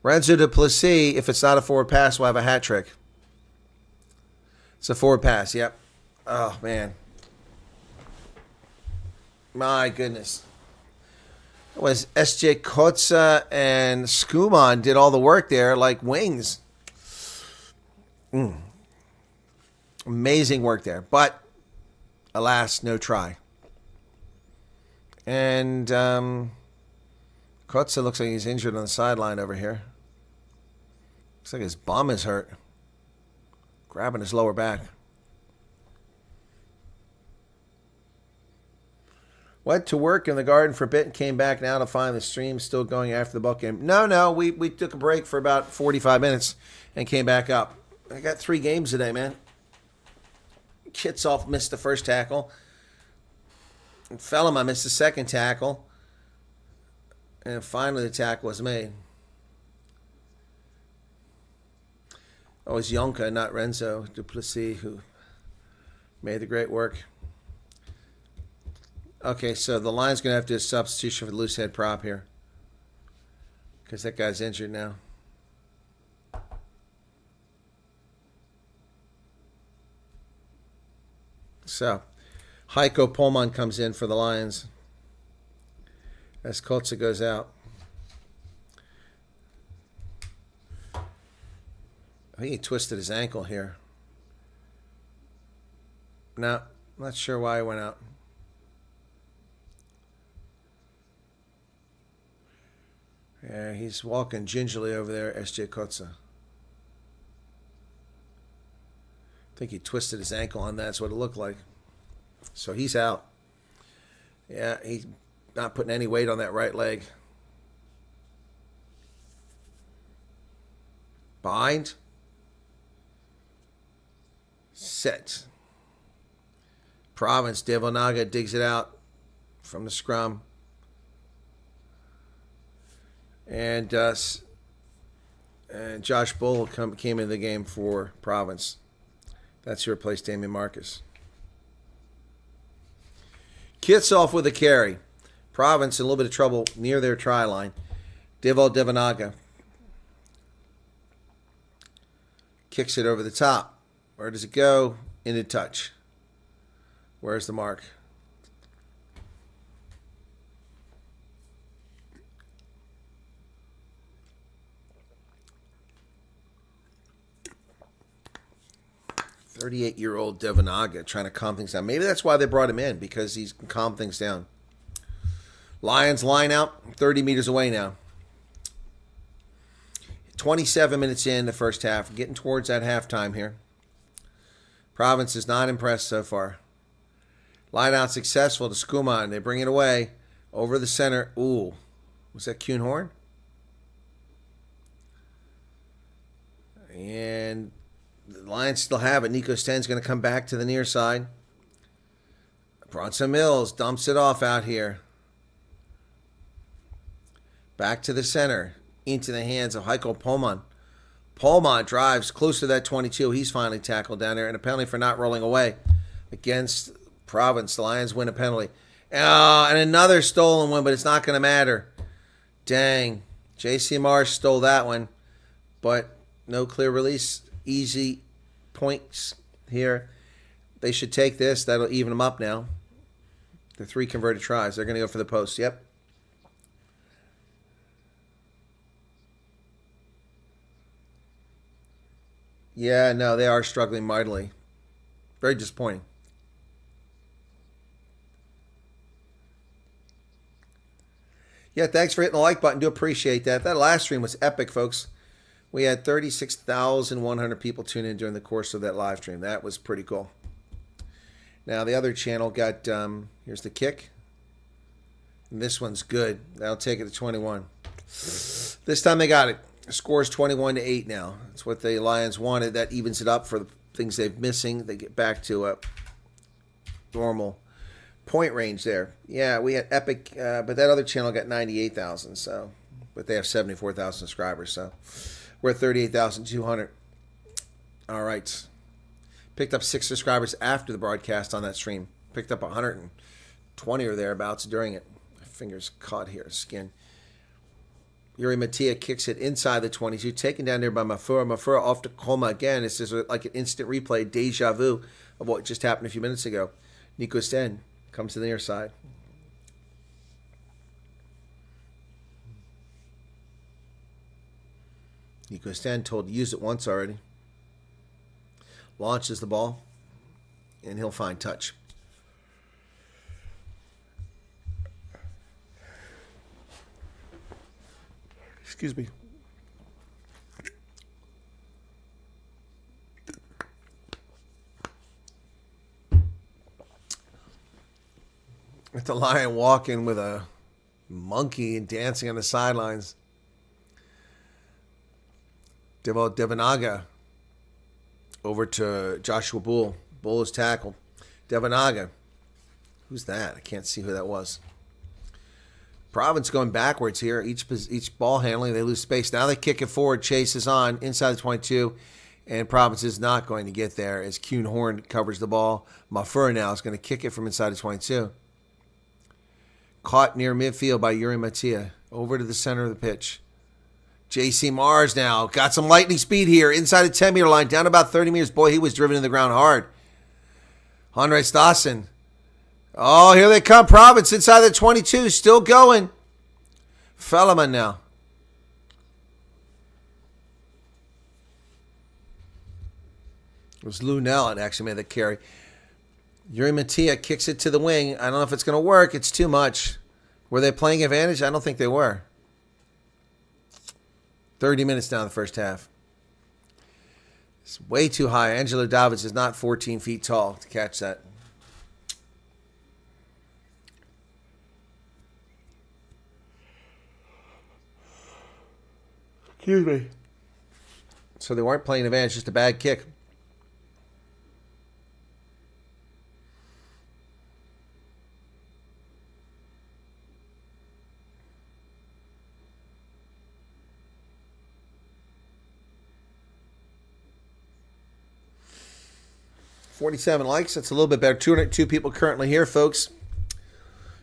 Renzo Duplessis, if it's not a forward pass, will have a hat trick. It's a forward pass, yep. Oh, man. My goodness. It was S.J. Kotza and Skuman did all the work there like wings. Amazing work there. But, alas, no try. And Kotza looks like he's injured on the sideline over here. Looks like his bum is hurt. Grabbing his lower back. Went to work in the garden for a bit and came back now to find the stream still going after the ball game. No, we took a break for about 45 minutes and came back up. I got 3 games today, man. Kitsoff missed the first tackle. And Fellema missed the second tackle. And finally the tackle was made. Oh, it's Yonka, not Renzo Duplessis, who made the great work. Okay, so the Lions going to have to do a substitution for the loose head prop here. Because that guy's injured now. So, Heiko Pullman comes in for the Lions as Kotza goes out. I think he twisted his ankle here. No, I'm not sure why he went out. Yeah, he's walking gingerly over there, S.J. Kotza. I think he twisted his ankle on that. That's what it looked like. So he's out. Yeah, he's not putting any weight on that right leg. Bind. Set. Province. Devonaga digs it out from the scrum. And Josh Bull came into the game for Province. That's who replaced Damian Marcus. Kitsoff with a carry. Province in a little bit of trouble near their try line. Devonaga kicks it over the top. Where does it go? Into touch. Where's the mark? "38-year-old Devonaga trying to calm things down." Maybe that's why they brought him in, because he can calm things down. Lions line out 30 meters away now. 27 minutes in the first half. Getting towards that halftime here. Province is not impressed so far. Line out successful to Skuman. They bring it away over the center. Ooh. Was that Kuhn Horn? And the Lions still have it. Nico Sten's going to come back to the near side. Bronson Mills dumps it off out here. Back to the center. Into the hands of Heiko Pullman. Pullman drives close to that 22. He's finally tackled down there. And a penalty for not rolling away against Province. The Lions win a penalty. And another stolen one, but it's not going to matter. Dang. J.C. Marsh stole that one. But no clear release. Easy points here. They should take this. That'll even them up now. The 3 converted tries. They're going to go for the post. Yep. Yeah, no, they are struggling mightily. Very disappointing. Yeah, thanks for hitting the like button. Do appreciate that. That last stream was epic, folks. We had 36,100 people tune in during the course of that live stream. That was pretty cool. Now, the other channel got, here's the kick. And this one's good. That'll take it to 21. This time they got it. The score is 21-8 now. That's what the Lions wanted. That evens it up for the things they've missing. They get back to a normal point range there. Yeah, we had epic, but that other channel got 98,000. So, but they have 74,000 subscribers. So we're at 38,200. All right. Picked up 6 subscribers after the broadcast on that stream. Picked up 120 or thereabouts during it. My fingers caught here, skin. Yuri Mattia kicks it inside the 22, taken down there by Mafura. Mafura off to Colma again. It's just like an instant replay, deja vu of what just happened a few minutes ago. Nico Sten comes to the near side. Nico Sten told to use it once already. Launches the ball, and he'll find touch. Excuse me. With the Lion walking with a monkey and dancing on the sidelines. Devanaga over to Joshua Bull. Bull is tackled. Devanaga. Who's that? I can't see who that was. Province going backwards here. Each ball handling, they lose space. Now they kick it forward. Chase is on inside the 22. And Province is not going to get there as Kuhn Horn covers the ball. Mafura now is going to kick it from inside the 22. Caught near midfield by Yuri Mattia. Over to the center of the pitch. J.C. Mars now. Got some lightning speed here. Inside the 10-meter line. Down about 30 meters. Boy, he was driven to the ground hard. Andre Stassen. Oh, here they come. Province inside the 22. Still going. Fellerman now. It was Lunell that actually made the carry. Yuri Mattia kicks it to the wing. I don't know if it's going to work. It's too much. Were they playing advantage? I don't think they were. 30 minutes down the first half. It's way too high. Angelo Davids is not 14 feet tall to catch that. Excuse me. So they weren't playing advantage, just a bad kick. $47 likes. That's a little bit better. 202 people currently here, folks.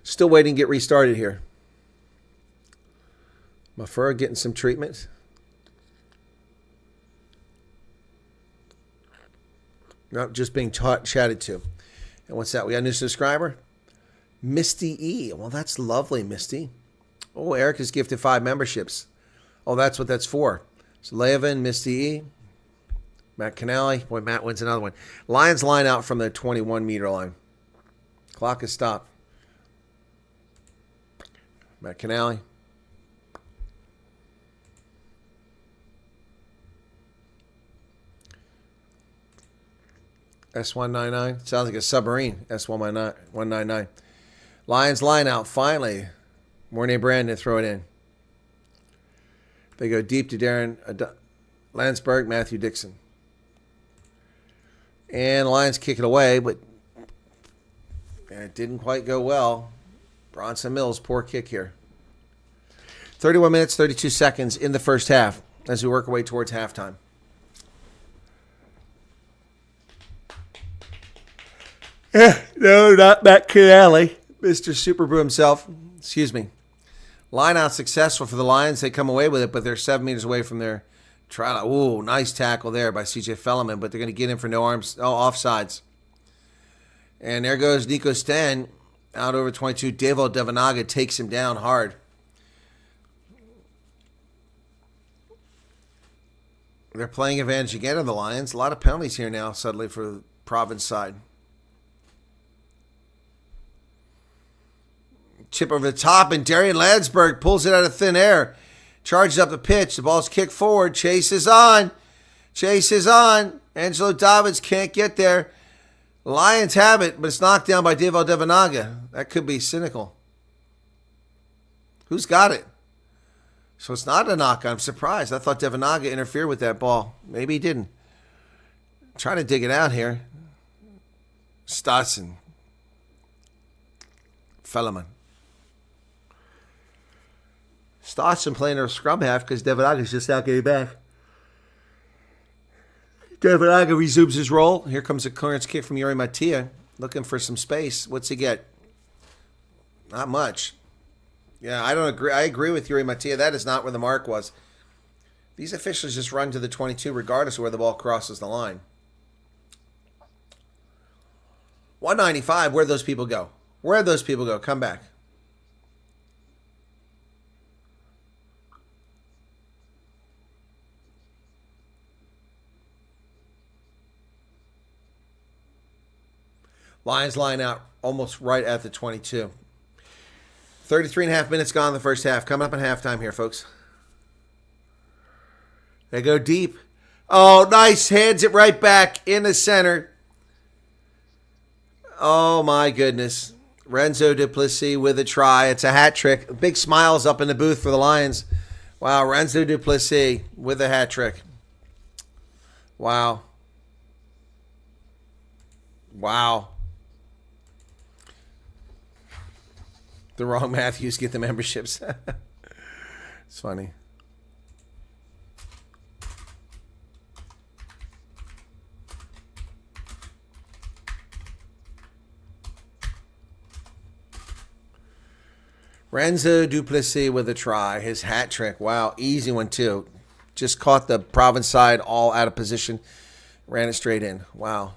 Still waiting to get restarted here. Mafura getting some treatment. Not just being chatted to. And what's that? We got a new subscriber? Misty E. Well, that's lovely, Misty. Oh, Eric has gifted 5 memberships. Oh, that's what that's for. So Leovan, Misty E. Matt Canale. Boy, Matt wins another one. Lions line out from the 21-meter line. Clock is stopped. Matt Canale. S199. Sounds like a submarine. S199. Lions line out. Finally. Mornay Brandon throw it in. They go deep to Darren Landsberg, Matthew Dixon. And the Lions kick it away, but it didn't quite go well. Bronson Mills, poor kick here. 31 minutes, 32 seconds in the first half as we work our way towards halftime. No, not Matt Canale. Mr. Superbrew himself. Excuse me. Line out successful for the Lions. They come away with it, but they're 7 meters away from their try. Ooh, nice tackle there by C.J. Fellerman, but they're going to get him for no offsides. And there goes Nico Sten out over 22. Devo Devanaga takes him down hard. They're playing advantage again of the Lions. A lot of penalties here now, suddenly, for the Province side. Chip over the top, and Darian Landsberg pulls it out of thin air. Charges up the pitch. The ball's kicked forward. Chase is on. Chase is on. Angelo Davids can't get there. Lions have it, but it's knocked down by Devo Devanaga. That could be cynical. Who's got it? So it's not a knock. I'm surprised. I thought Devanaga interfered with that ball. Maybe he didn't. Trying to dig it out here. Stassen. Fellerman. Stassen playing a scrum half because Devanaga's just not getting back. David Aga resumes his role. Here comes a clearance kick from Yuri Matia. Looking for some space. What's he get? Not much. Yeah, I don't agree. I agree with Yuri Matia. That is not where the mark was. These officials just run to the 22 regardless of where the ball crosses the line. 195. Where'd those people go? Where'd those people go? Come back. Lions line out almost right at the 22. 33 and a half minutes gone in the first half. Coming up in halftime here, folks. They go deep. Oh, nice. Hands it right back in the center. Oh, my goodness. Renzo Duplessis with a try. It's a hat trick. Big smiles up in the booth for the Lions. Wow, Renzo Duplessis with a hat trick. Wow. Wow. The wrong Matthews get the memberships. It's funny. Renzo Duplessis with a try. His hat trick. Wow, easy one too. Just caught the Province side all out of position. Ran it straight in. Wow.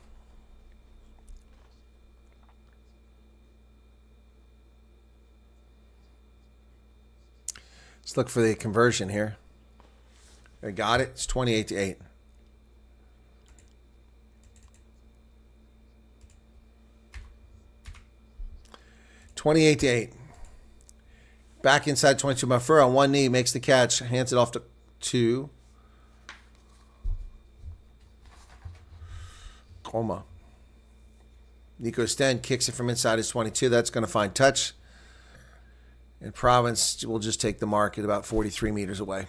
Let's look for the conversion here. I got it. It's 28-8. Back inside 22. Mafur on one knee makes the catch. Hands it off to 2. Coma. Nico Sten kicks it from inside his 22. That's going to find touch. And Province will just take the mark at about 43 meters away.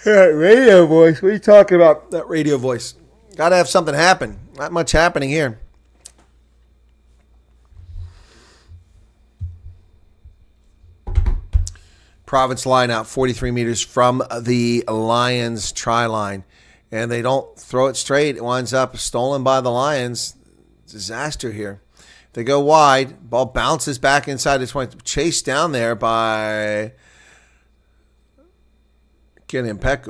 That radio voice. What are you talking about? That radio voice. Got to have something happen. Not much happening here. Province line out 43 meters from the Lions try line. And they don't throw it straight. It winds up stolen by the Lions. Disaster here. They go wide. Ball bounces back inside the 20. Chased down there by Killian Peck.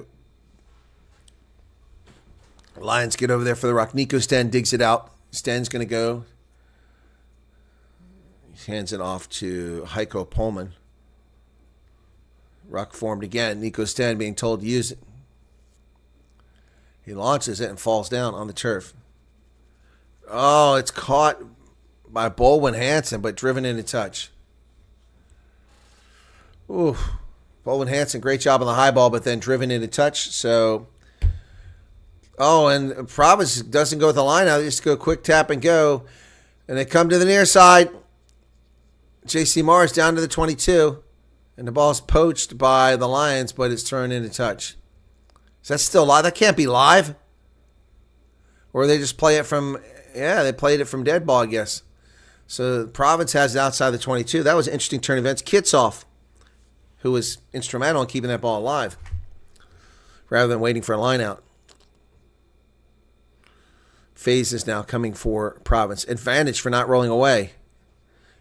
Lions get over there for the rock. Nico Sten digs it out. Sten's going to go. He hands it off to Heiko Pullman. Ruck formed again. Nico Sten being told to use it. He launches it and falls down on the turf. Oh, it's caught by Bolwin Hansen, but driven into touch. Ooh, Bolwin Hansen, great job on the high ball, but then driven into touch. So, and Province doesn't go with the line now. They just go quick tap and go. And they come to the near side. J.C. Mars down to the 22. And the ball's poached by the Lions, but it's thrown into touch. Is that still live? That can't be live. Or they just play it from, they played it from dead ball, I guess. So Province has it outside the 22. That was an interesting turn of events. Kitsoff, who was instrumental in keeping that ball alive, rather than waiting for a line out. Phase is now coming for Province. Advantage for not rolling away.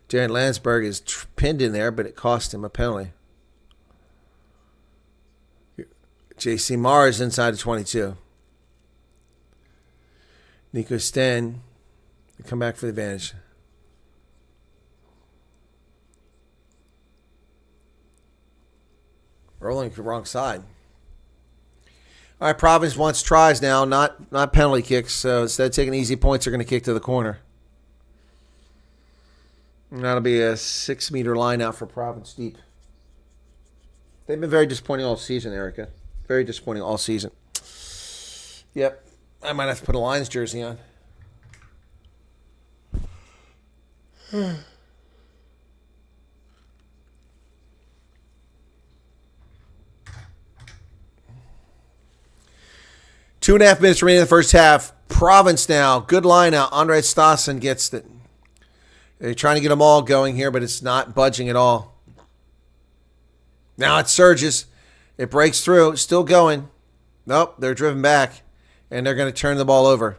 Darren Landsberg is pinned in there, but it cost him a penalty. J.C. Mars inside the 22. Nico Sten, come back for the advantage. Rolling to the wrong side. All right, Province wants tries now, not penalty kicks. So instead of taking easy points, they're going to kick to the corner. And that'll be a 6-meter line out for Province deep. They've been very disappointing all season, Erica. Very disappointing all season. Yep. I might have to put a Lions jersey on. Two and a half minutes remaining in the first half. Province now. Good line out. Andre Stassen gets it. They're trying to get them all going here, but it's not budging at all. Now it surges. It breaks through. It's still going. Nope, they're driven back. And they're going to turn the ball over.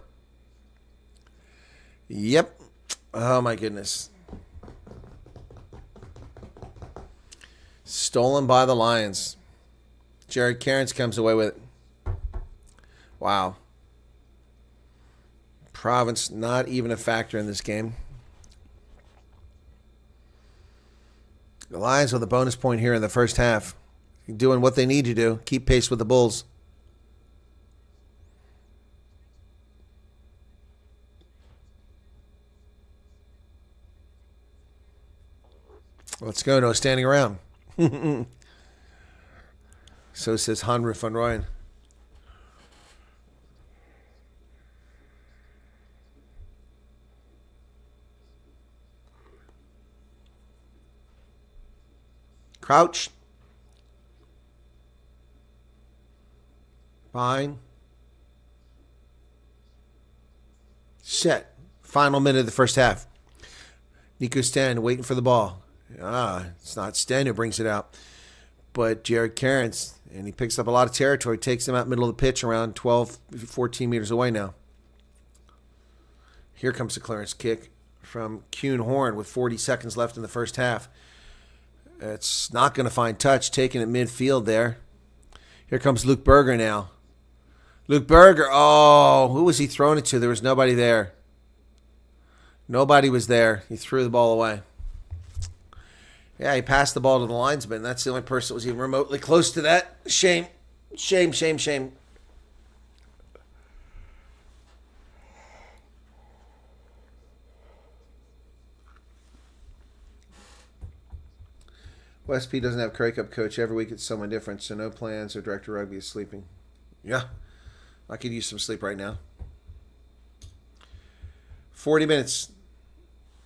Yep. Oh, my goodness. Stolen by the Lions. Jared Cairns comes away with it. Wow. Province not even a factor in this game. The Lions with a bonus point here in the first half. Doing what they need to do. Keep pace with the Bulls. Let's go. No standing around. So says Hanrif van Rooyen. Crouch. Fine. Set. Final minute of the first half. Nico Stan waiting for the ball. It's not Stan who brings it out, but Jared Cairns, and he picks up a lot of territory, takes him out middle of the pitch around 12, 14 meters away now. Here comes the clearance kick from Kuhn Horn with 40 seconds left in the first half. It's not going to find touch, taking it midfield there. Here comes Luke Berger now. Luke Berger, who was he throwing it to? There was nobody there. Nobody was there. He threw the ball away. Yeah, he passed the ball to the linesman. That's the only person that was even remotely close to that. Shame. Shame, shame, shame. West P doesn't have Currie Cup coach. Every week it's someone different, so no plans or director of rugby is sleeping. Yeah, I could use some sleep right now. 40 minutes.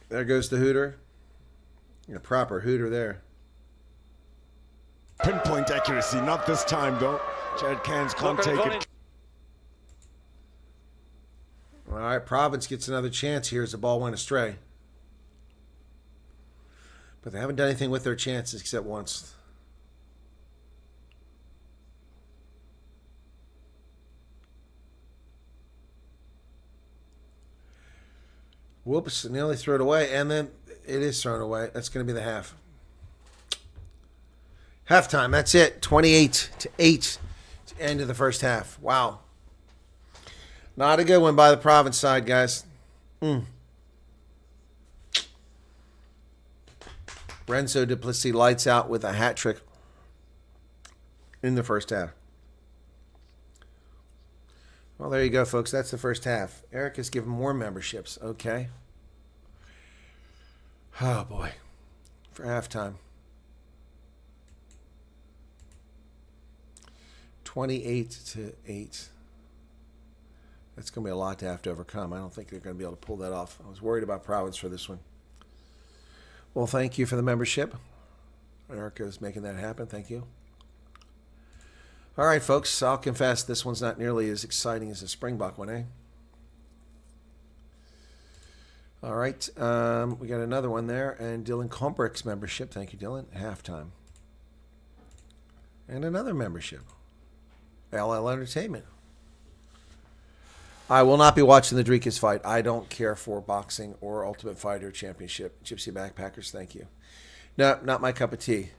There goes the Hooter. A proper Hooter there. Pinpoint accuracy, not this time though. Jared Cairns can't take it. All right, Province gets another chance here as the ball went astray. But they haven't done anything with their chances except once. Whoops, nearly threw it away, and then it is thrown away. That's going to be the half. Halftime, that's it. 28-8 to end of the first half. Wow. Not a good one by the Province side, guys. Renzo Duplessis lights out with a hat trick in the first half. Well, there you go, folks. That's the first half. Eric has given more memberships. Okay. Oh, boy. For halftime. 28-8. That's going to be a lot to have to overcome. I don't think they're going to be able to pull that off. I was worried about Province for this one. Well, thank you for the membership. Erica is making that happen. Thank you. All right, folks. I'll confess this one's not nearly as exciting as the Springbok one, eh? All right. We got another one there. And Dylan Kombrick's membership. Thank you, Dylan. Halftime. And another membership. LL Entertainment. I will not be watching the Dreekus fight. I don't care for boxing or Ultimate Fighter Championship. Gypsy Backpackers, thank you. No, not my cup of tea.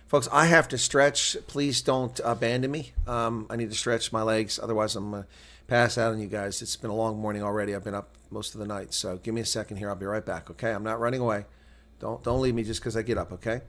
Folks, I have to stretch. Please don't abandon me. I need to stretch my legs. Otherwise, I'm going to pass out on you guys. It's been a long morning already. I've been up most of the night. So give me a second here. I'll be right back, okay? I'm not running away. Don't leave me just because I get up, okay?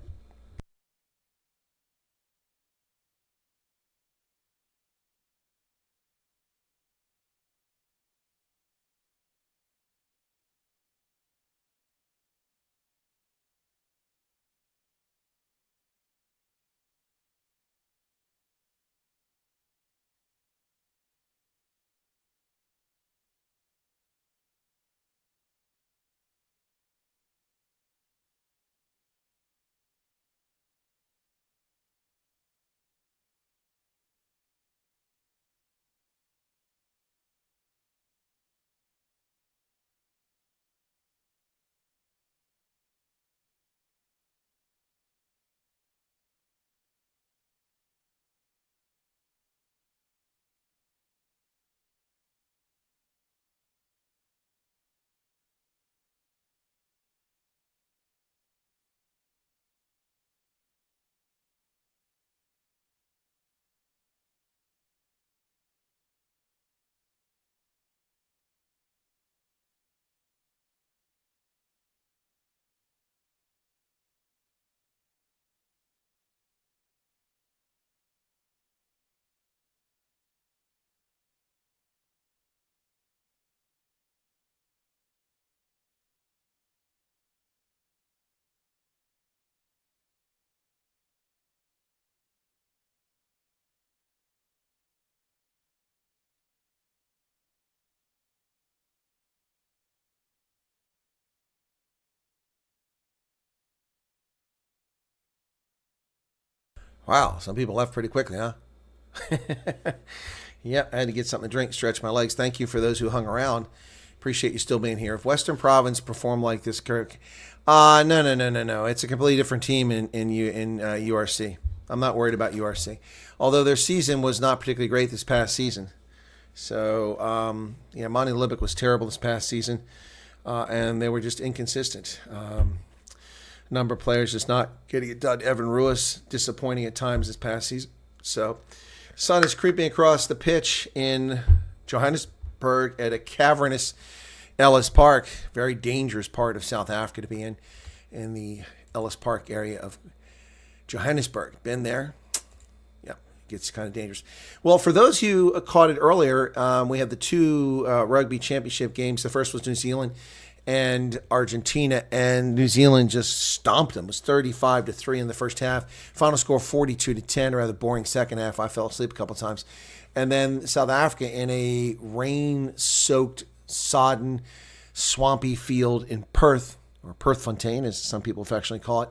Wow, some people left pretty quickly, huh? Yeah, I had to get something to drink, stretch my legs. Thank you for those who hung around. Appreciate you still being here. If Western Province performed like this, Kirk, no. It's a completely different team in URC. I'm not worried about URC, although their season was not particularly great this past season. So, Monty Libick was terrible this past season, and they were just inconsistent. Number of players just not getting it done. Evan Ruiz, disappointing at times this past season. So, sun is creeping across the pitch in Johannesburg at a cavernous Ellis Park, very dangerous part of South Africa to be in the Ellis Park area of Johannesburg. Been there? Yeah, it gets kind of dangerous. Well, for those who caught it earlier, we had the two rugby championship games. The first was New Zealand and Argentina, and New Zealand just stomped them. It was 35-3 in the first half. Final score 42-10, rather boring second half. I fell asleep a couple of times. And then South Africa in a rain-soaked, sodden, swampy field in Perth, or Perthfontein, as some people affectionately call it.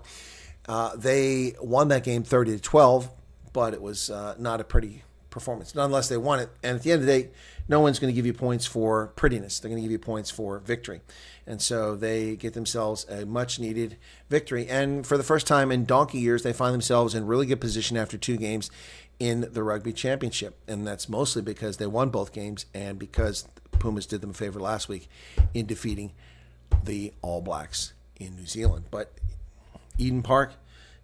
They won that game 30-12, but it was not a pretty performance. Nonetheless, they won it. And at the end of the day, no one's going to give you points for prettiness. They're going to give you points for victory. And so they get themselves a much-needed victory. And for the first time in donkey years, they find themselves in really good position after two games in the Rugby Championship. And that's mostly because they won both games and because Pumas did them a favor last week in defeating the All Blacks in New Zealand. But Eden Park,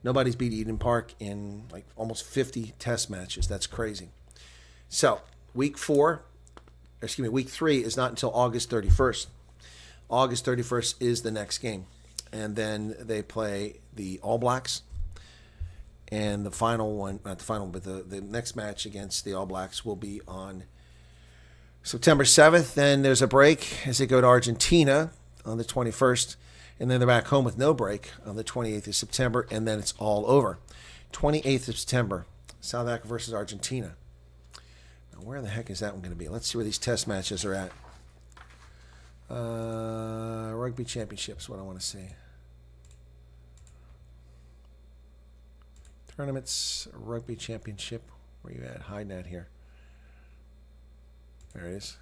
nobody's beat Eden Park in like almost 50 test matches. That's crazy. So week 3 is not until August 31st. August 31st is the next game. And then they play the All Blacks. And the final one, not the final, but the next match against the All Blacks will be on September 7th. Then there's a break as they go to Argentina on the 21st. And then they're back home with no break on the 28th of September. And then it's all over. 28th of September, South Africa versus Argentina. Now, where the heck is that one going to be? Let's see where these test matches are at. Rugby Championships, what I want to see. Tournaments, Rugby Championship. Where you at? Hiding at here. There it is.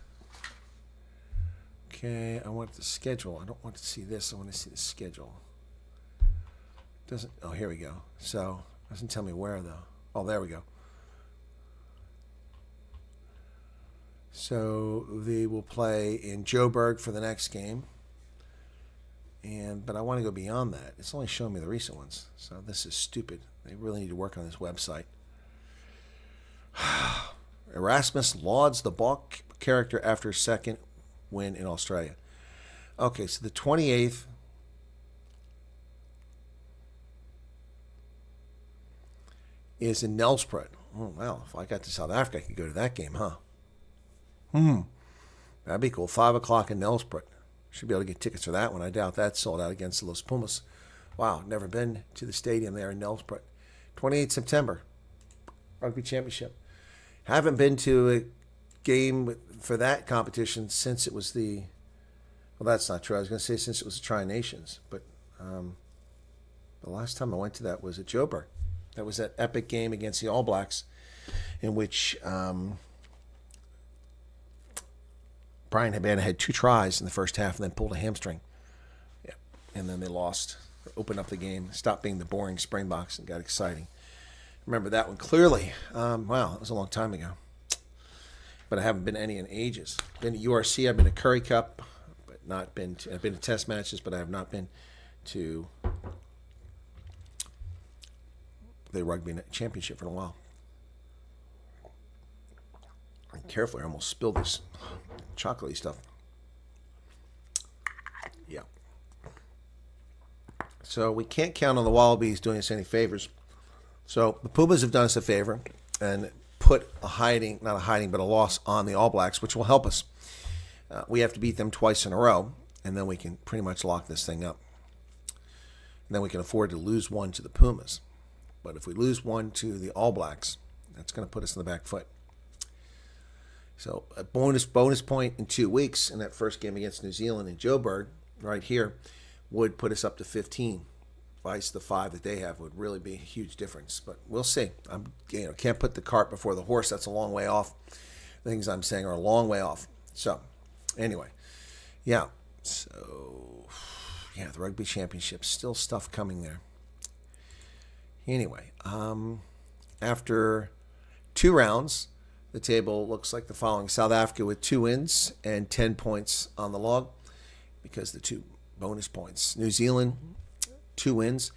Okay, I want the schedule. I don't want to see this. I want to see the schedule. Doesn't. Oh, here we go. So, doesn't tell me where though. Oh, there we go. So they will play in Joburg for the next game. But I want to go beyond that. It's only showing me the recent ones. So this is stupid. They really need to work on this website. Erasmus lauds the ball character after second win in Australia. Okay, so the 28th is in Nelspruit. Oh, well, if I got to South Africa, I could go to that game, huh? That'd be cool. 5 o'clock in Nelspruit. Should be able to get tickets for that one. I doubt that's sold out against the Los Pumas. Wow, never been to the stadium there in Nelspruit. 28th September, Rugby Championship. Haven't been to a game for that competition since it was the... Well, that's not true. I was going to say since it was the Tri-Nations. But the last time I went to that was at Joburg. That was that epic game against the All Blacks in which... Brian Habana had 2 tries in the first half and then pulled a hamstring. Yeah. And then they lost, opened up the game, stopped being the boring Springboks and got exciting. Remember that one clearly. Wow, that was a long time ago. But I haven't been to any in ages. Been to URC, I've been to Currie Cup, but not been to, I've been to test matches, but I have not been to the Rugby Championship for a while. Carefully, I almost spilled this chocolatey stuff. Yeah. So we can't count on the Wallabies doing us any favors. So the Pumas have done us a favor and put a loss on the All Blacks, which will help us. We have to beat them twice in a row, and then we can pretty much lock this thing up. And then we can afford to lose one to the Pumas. But if we lose one to the All Blacks, that's going to put us in the back foot. So a bonus point in 2 weeks in that first game against New Zealand in Joburg, right here, would put us up to 15. twice the 5 that they have would really be a huge difference. But we'll see. Can't put the cart before the horse. That's a long way off. The things I'm saying are a long way off. So, anyway, yeah. So, yeah, the Rugby Championship, still stuff coming there. Anyway, after 2 rounds, the table looks like the following. South Africa with 2 wins and 10 points on the log because the 2 bonus points. New Zealand, 2 wins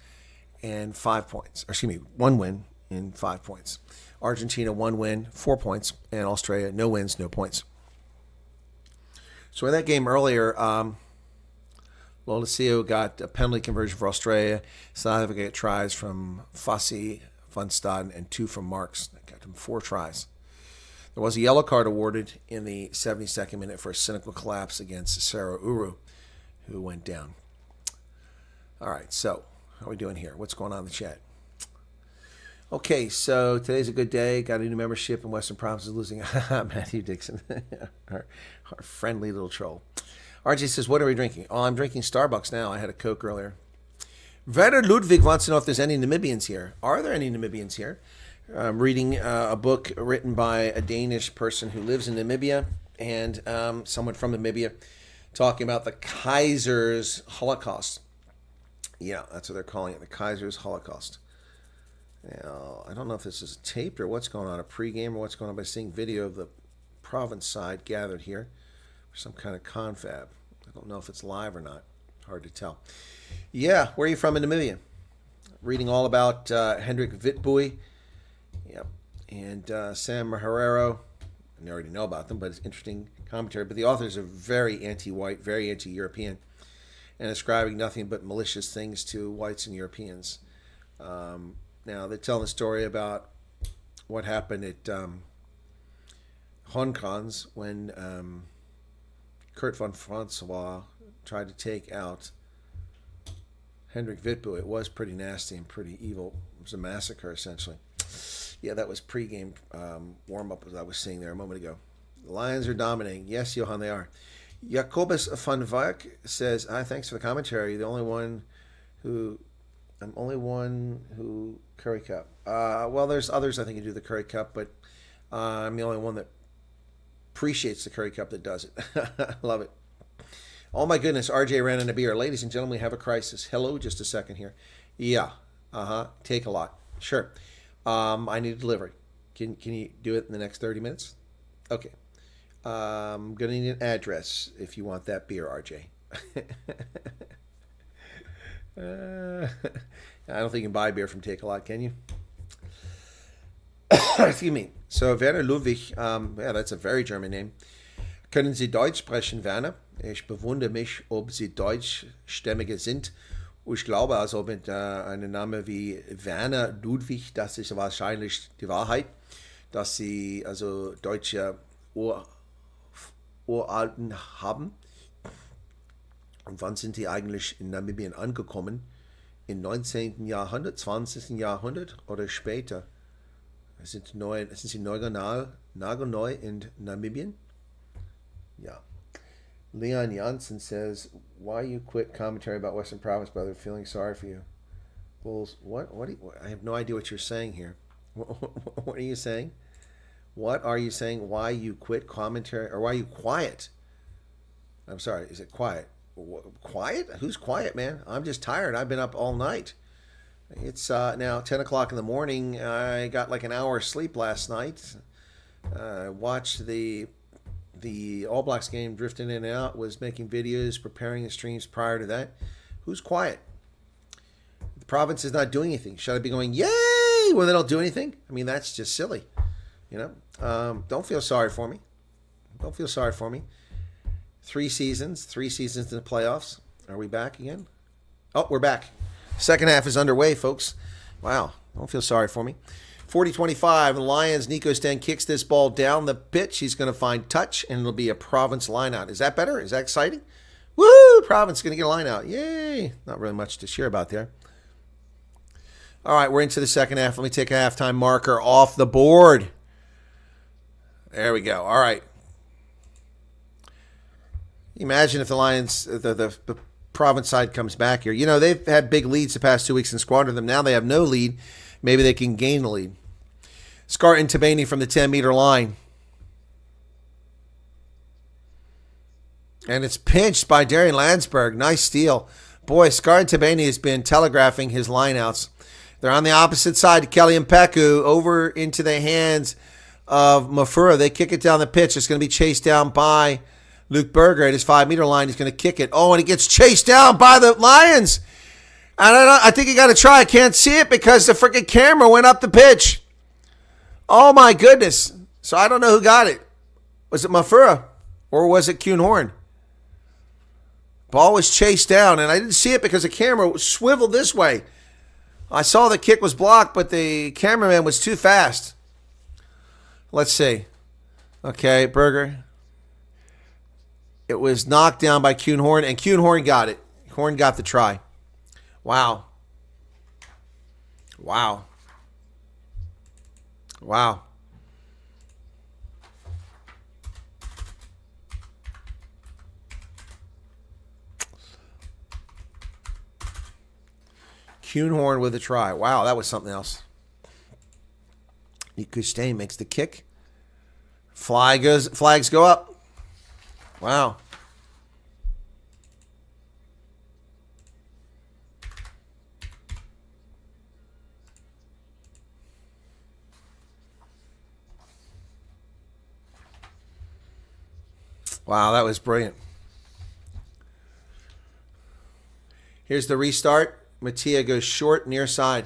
and 5 points. Or excuse me, 1 win and 5 points. Argentina, 1 win, 4 points. And Australia, no wins, no points. So in that game earlier, Lolesio got a penalty conversion for Australia. South Africa got tries from Fassi, Van Staden, and 2 from Marks. That got him 4 tries. There was a yellow card awarded in the 72nd minute for a cynical collapse against Sarah Uru, who went down. All right, so how are we doing here? What's going on in the chat? Okay, so today's a good day. Got a new membership in Western Province is losing. Matthew Dixon, our friendly little troll. RJ says, what are we drinking? Oh, I'm drinking Starbucks now. I had a Coke earlier. Werner Ludwig wants to know if there's any Namibians here. Are there any Namibians here? I'm reading a book written by a Danish person who lives in Namibia and someone from Namibia talking about the Kaiser's Holocaust. Yeah, that's what they're calling it, the Kaiser's Holocaust. Now, I don't know if this is taped or what's going on, a pregame or what's going on, by seeing video of the province side gathered here for some kind of confab. I don't know if it's live or not. Hard to tell. Yeah, where are you from in Namibia? Reading all about Hendrik Witbooi. Yep. And Sam Herrero. I already know about them, but it's interesting commentary. But the authors are very anti-white, very anti-European, and ascribing nothing but malicious things to whites and Europeans. Now, they're telling a story about what happened at Hong Kong's when Kurt von Francois tried to take out Hendrik Witbooi. It was pretty nasty and pretty evil. It was a massacre, essentially. Yeah, that was pregame warm-up, as I was seeing there a moment ago. The Lions are dominating. Yes, Johan, they are. Jacobus van Wijk says, hi, thanks for the commentary. I'm the only one who Currie Cup. Well, there's others I think who do the Currie Cup, but I'm the only one that appreciates the Currie Cup that does it. Love it. Oh my goodness, RJ ran in a beer. Ladies and gentlemen, we have a crisis. Hello, just a second here. Yeah, take a lot. Sure. I need a delivery. Can you do it in the next 30 minutes? Okay. I'm going to need an address if you want that beer, RJ. I don't think you can buy beer from Take a Lot, can you? Excuse me. So Werner Ludwig, yeah, that's a very German name. Können Sie Deutsch sprechen, Werner? Ich bewundere mich, ob Sie Deutschstämmige sind. Ich glaube, also mit einem Namen wie Werner Ludwig, das ist wahrscheinlich die Wahrheit, dass Sie also deutsche Uralten haben. Und wann sind die eigentlich in Namibien angekommen? Im 19. Jahrhundert, 20. Jahrhundert oder später? Sind Sie nagelneu in Namibien? Ja. Leon Janssen says, why you quit commentary about Western Province, brother? Feeling sorry for you. Bulls, what I have no idea what you're saying here. What are you saying? What are you saying? Why you quit commentary, or why you quiet? I'm sorry, is it quiet? Quiet? Who's quiet, man? I'm just tired. I've been up all night. It's now 10 o'clock in the morning. I got like an hour of sleep last night. Watched the All Blacks game, drifting in and out, was making videos, preparing the streams prior to that. Who's quiet? The province is not doing anything. Should I be going, yay, when they don't do anything? I mean, that's just silly. You know, don't feel sorry for me. Don't feel sorry for me. 3 seasons in the playoffs. Are we back again? Oh, we're back. Second half is underway, folks. Wow, don't feel sorry for me. 40-25, the Lions, Nico Stan kicks this ball down the pitch. He's going to find touch, and it'll be a Province line-out. Is that better? Is that exciting? Woo! Province going to get a line-out. Yay! Not really much to share about there. All right, we're into the second half. Let me take a halftime marker off the board. There we go. All right. Imagine if the Lions, the Province side comes back here. You know, they've had big leads the past 2 weeks and squandered them. Now they have no lead. Maybe they can gain a lead. Scarton Tabani from the 10-meter line. And it's pinched by Darian Landsberg. Nice steal. Boy, Scarton Tabani has been telegraphing his lineouts. They're on the opposite side. Kelly and Peku over into the hands of Mafura. They kick it down the pitch. It's going to be chased down by Luke Berger at his 5-meter line. He's going to kick it. Oh, and he gets chased down by the Lions. And I think he got to try. I can't see it because the freaking camera went up the pitch. Oh, my goodness. So I don't know who got it. Was it Mafura or was it Kuhn Horn? Ball was chased down, and I didn't see it because the camera swiveled this way. I saw the kick was blocked, but the cameraman was too fast. Let's see. Okay, Berger. It was knocked down by Kuhn Horn, and Kuhn Horn got it. Horn got the try. Wow. Wow. Wow. Kuhn Horn with a try. Wow, that was something else. Nico Stain makes the kick. Flags go up. Wow. Wow, that was brilliant. Here's the restart. Mattia goes short, near side.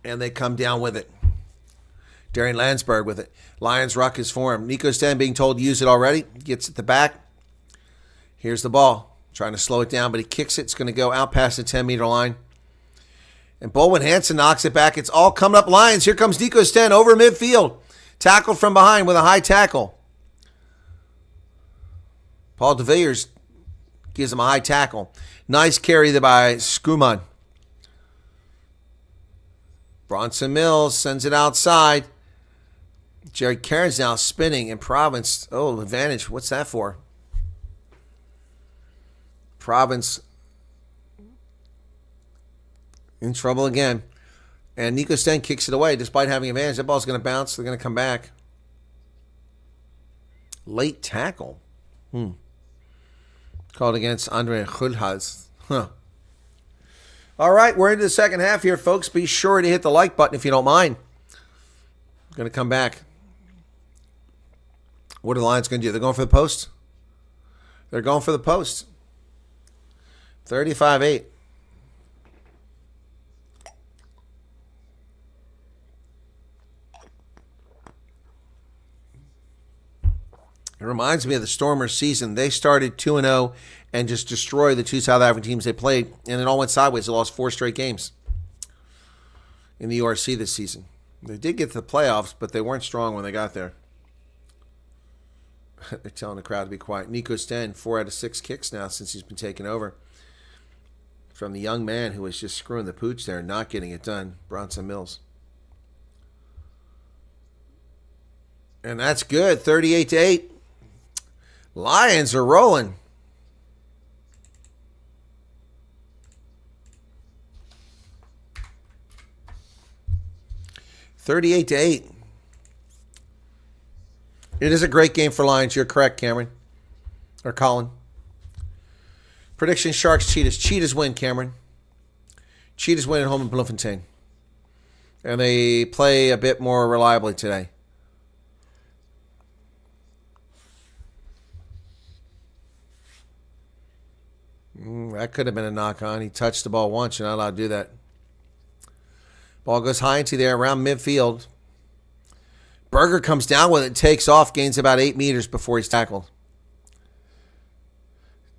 And they come down with it. Darian Landsberg with it. Lions ruck is formed. Nico Stan being told to use it already. Gets it to back. Here's the ball. Trying to slow it down, but he kicks it. It's going to go out past the 10-meter line. And Bolwin Hansen knocks it back. It's all coming up Lions. Here comes Nico Stan over midfield. Tackled from behind with a high tackle. Paul de Villiers gives him a high tackle. Nice carry there by Skuman. Bronson Mills sends it outside. Jared Cairns now spinning in Province. Oh, advantage. What's that for? Province in trouble again. And Nico Sten kicks it away despite having advantage. That ball's going to bounce. They're going to come back. Late tackle. Called against Andre Schulhaz. Huh. All right, we're into the second half here, folks. Be sure to hit the like button if you don't mind. I'm going to come back. What are the Lions going to do? They're going for the post? They're going for the post. 35-8. It reminds me of the Stormers season. They started 2-0 and just destroyed the two South African teams they played, and it all went sideways. They lost 4 straight games in the URC this season. They did get to the playoffs, but they weren't strong when they got there. They're telling the crowd to be quiet. Nico Sten, 4 out of 6 kicks now since he's been taken over from the young man who was just screwing the pooch there and not getting it done, Bronson Mills. And that's good, 38-8. Lions are rolling. $38-8. It is a great game for Lions. You're correct, Cameron. Or Colin. Prediction, Sharks, Cheetahs. Cheetahs win, Cameron. Cheetahs win at home in Bloemfontein. And they play a bit more reliably today. That could have been a knock-on. He touched the ball once. You're not allowed to do that. Ball goes high into there around midfield. Berger comes down with it, takes off, gains about 8 meters before he's tackled.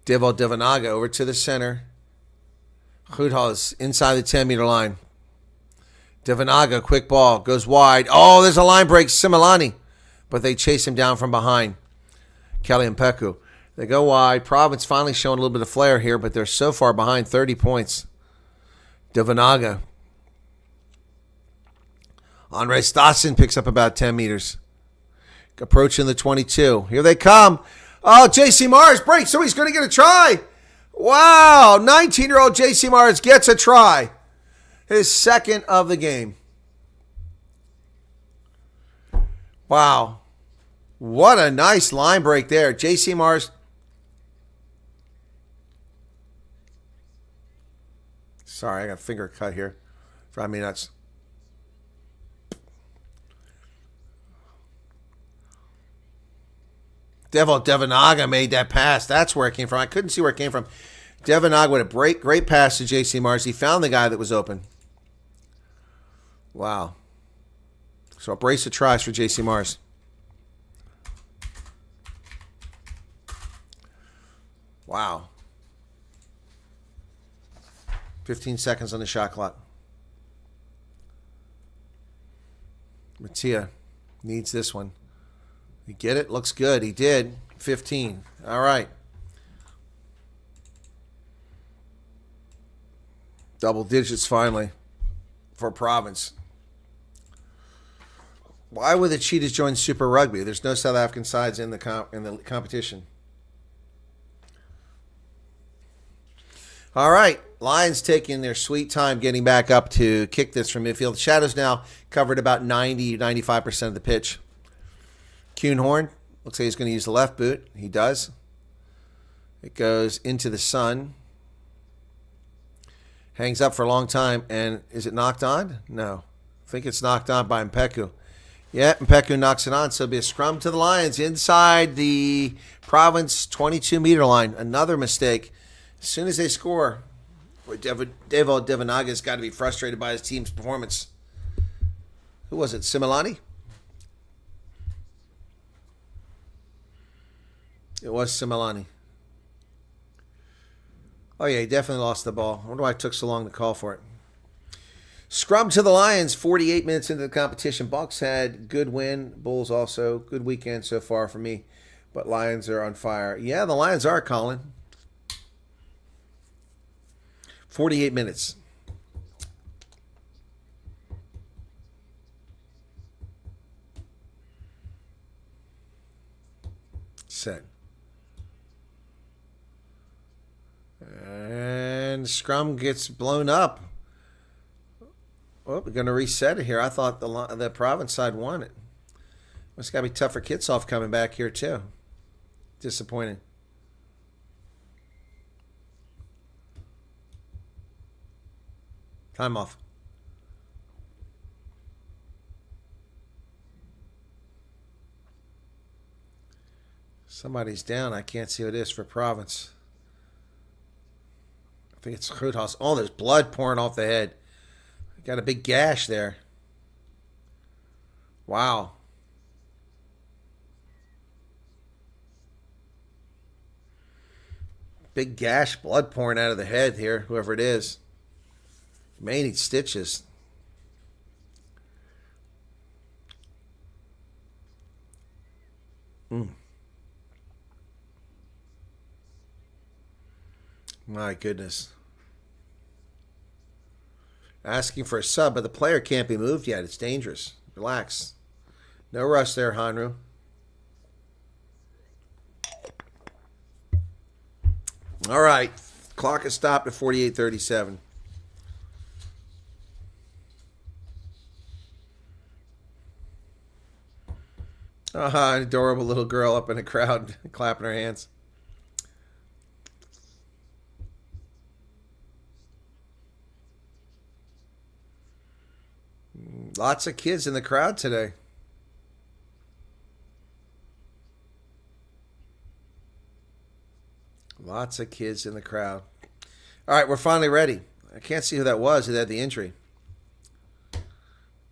Devanaga over to the center. Goedhaus inside the 10-meter line. Devanaga, quick ball, goes wide. Oh, there's a line break, Similani. But they chase him down from behind. Kelly and Peku. They go wide. Province finally showing a little bit of flair here, but they're so far behind, 30 points. Devanaga. Andre Stassen picks up about 10 meters. Approaching the 22. Here they come. Oh, JC Mars breaks, so he's going to get a try. Wow, 19-year-old JC Mars gets a try. His second of the game. Wow. What a nice line break there. JC Mars. Sorry, I got a finger cut here. Drive me nuts. Devanaga made that pass. That's where it came from. I couldn't see where it came from. Devanaga with a great pass to JC Mars. He found the guy that was open. Wow. So a brace of tries for JC Mars. Wow. 15 seconds on the shot clock. Mattia needs this one. You get it? Looks good. He did. 15. All right. Double digits finally for Province. Why would the Cheetahs join Super Rugby? There's no South African sides in the competition. All right. Lions taking their sweet time getting back up to kick this from midfield. The Shadows now covered about 90-95% of the pitch. Kuhnhorn looks like he's going to use the left boot. He does. It goes into the sun. Hangs up for a long time. And is it knocked on? No. I think it's knocked on by Mpeku. Yeah, Mpeku knocks it on. So it'll be a scrum to the Lions inside the Province 22-meter line. Another mistake. As soon as they score, Devo Devanaga's got to be frustrated by his team's performance. Who was it? Similani? It was Similani. Oh, yeah, he definitely lost the ball. I wonder why it took so long to call for it. Scrum to the Lions, 48 minutes into the competition. Bucks had good win. Bulls also. Good weekend so far for me. But Lions are on fire. Yeah, the Lions are, Colin. 48 minutes. Set. And scrum gets blown up. Well, we're going to reset it here. I thought the Province side won it. It's got to be tough for Kitsoff coming back here, too. Disappointing. Time off. Somebody's down. I can't see who it is for Province. I think it's Groothuis. Oh, there's blood pouring off the head. Got a big gash there. Wow. Big gash, blood pouring out of the head here, whoever it is. May need stitches. My goodness. Asking for a sub, but the player can't be moved yet. It's dangerous. Relax. No rush there, Hanru. All right. Clock is stopped at 48:37. An adorable little girl up in the crowd clapping her hands. Lots of kids in the crowd today. Lots of kids in the crowd. All right, we're finally ready. I can't see who that was who had the injury.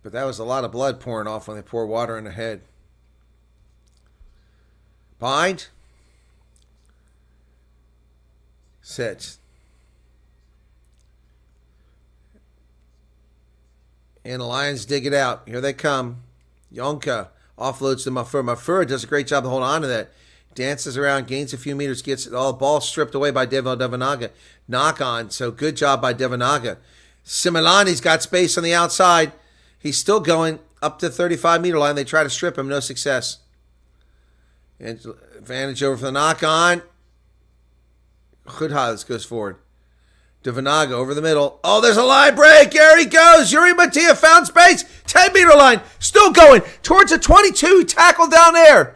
But that was a lot of blood pouring off when they pour water in the head. Bind. Sit. And the Lions dig it out. Here they come. Yonka offloads to Mafur. Mafur does a great job of holding on to that. Dances around, gains a few meters, gets all the ball stripped away by Devo Devanaga. Knock on. So good job by Devanaga. Similani's got space on the outside. He's still going up to 35-meter line. They try to strip him. No success. Advantage over for the knock-on. Goodhaz goes forward. Devanaga over the middle. Oh, there's a line break. Here he goes. Yuri Mattia found space. 10-meter line. Still going towards a 22. Tackle down there.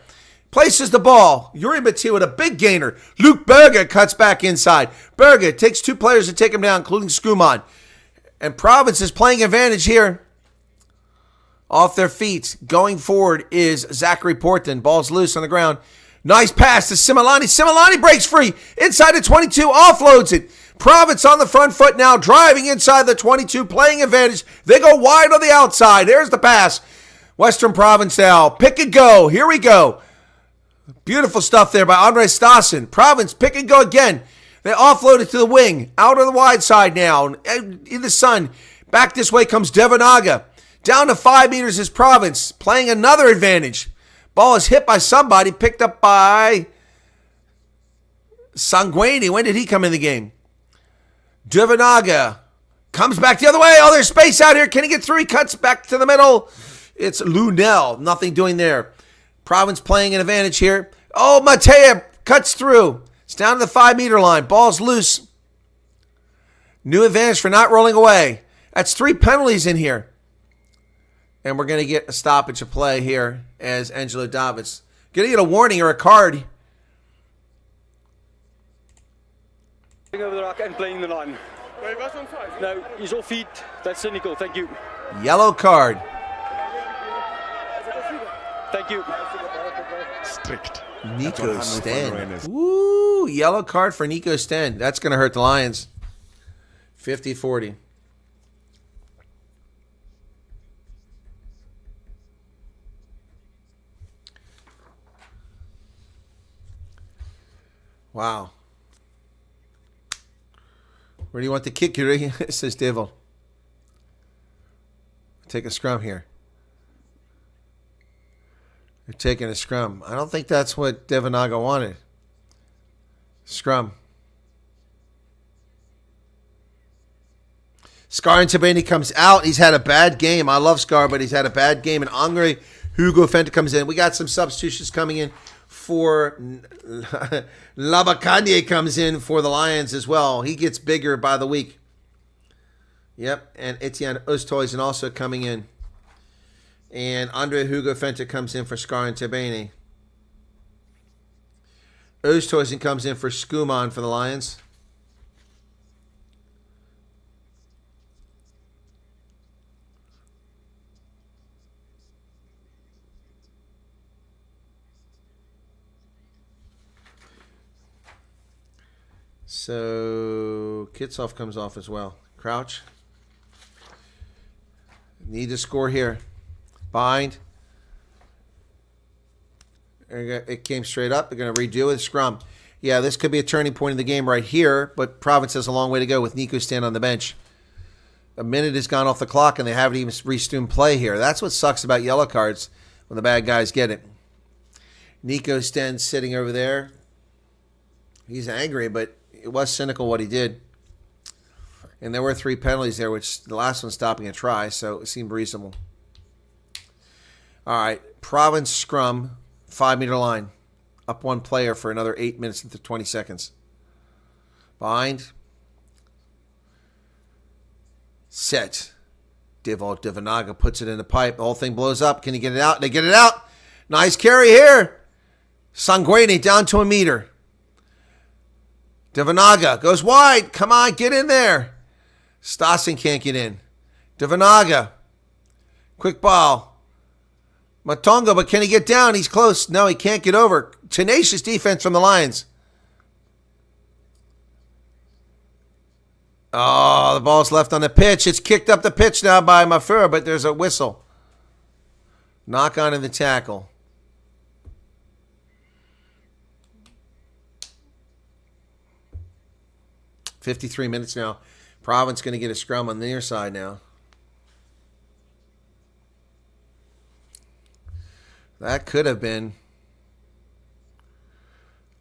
Places the ball. Yuri Mattia with a big gainer. Luke Berger cuts back inside. Berger takes 2 players to take him down, including Skuman. And Province is playing advantage here. Off their feet. Going forward is Zachary Porton. Ball's loose on the ground. Nice pass to Similani. Similani breaks free. Inside the 22. Offloads it. Province on the front foot now. Driving inside the 22. Playing advantage. They go wide on the outside. There's the pass. Western Province now. Pick and go. Here we go. Beautiful stuff there by Andre Stassen. Province pick and go again. They offload it to the wing. Out on the wide side now. In the sun. Back this way comes Devanaga. Down to 5 meters is Province. Playing another advantage. Ball is hit by somebody. Picked up by Sanguini. When did he come in the game? Devanaga comes back the other way. Oh, there's space out here. Can he get through? He cuts back to the middle. It's Lunel. Nothing doing there. Province playing an advantage here. Oh, Matea cuts through. It's down to the 5-meter line. Ball's loose. New advantage for not rolling away. That's 3 penalties in here. And we're going to get a stoppage of play here as Angelo Davids. Going to get a warning or a card. Over the rock and playing the line. No, he's off feet. That's cynical. Thank you. Yellow card. Thank you. Strict. Nico Sten. Woo! Yellow card for Nico Sten. That's going to hurt the Lions. 50-40. Wow. Where do you want the kick, Currie? Says Devil. Take a scrum here. They're taking a scrum. I don't think that's what Devanaga wanted. Scrum. Scar and Tabani comes out. He's had a bad game. I love Scar, but he's had a bad game. And Angre Hugo Fenta comes in. We got some substitutions coming in for Labacanye comes in for the Lions as well. He gets bigger by the week. Yep, and Etienne Oosthuizen also coming in. And Andre Hugo Fenta comes in for Scar and Tabani. Oosthuizen comes in for Skuman for the Lions. So Kitsoff comes off as well. Crouch. Need to score here. Bind. It came straight up. They're going to redo it. Scrum. Yeah, this could be a turning point in the game right here, but Province has a long way to go with Nico Sten on the bench. A minute has gone off the clock, and they haven't even resumed play here. That's what sucks about yellow cards when the bad guys get it. Nico Sten sitting over there. He's angry, but it was cynical what he did. And there were 3 penalties there, which the last one stopping a try, so it seemed reasonable. All right, Province scrum, 5-meter line. Up 1 player for another 8 minutes and 20 seconds. Behind. Set. Devanaga puts it in the pipe. The whole thing blows up. Can he get it out? They get it out. Nice carry here. Sanguini down to 1 meter. Devanaga goes wide. Come on, get in there. Stassen can't get in. Devanaga. Quick ball. Matongo, but can he get down? He's close. No, he can't get over. Tenacious defense from the Lions. Oh, the ball's left on the pitch. It's kicked up the pitch now by Mafura, but there's a whistle. Knock on in the tackle. .53 minutes now. Province going to get a scrum on the near side now. That could have been.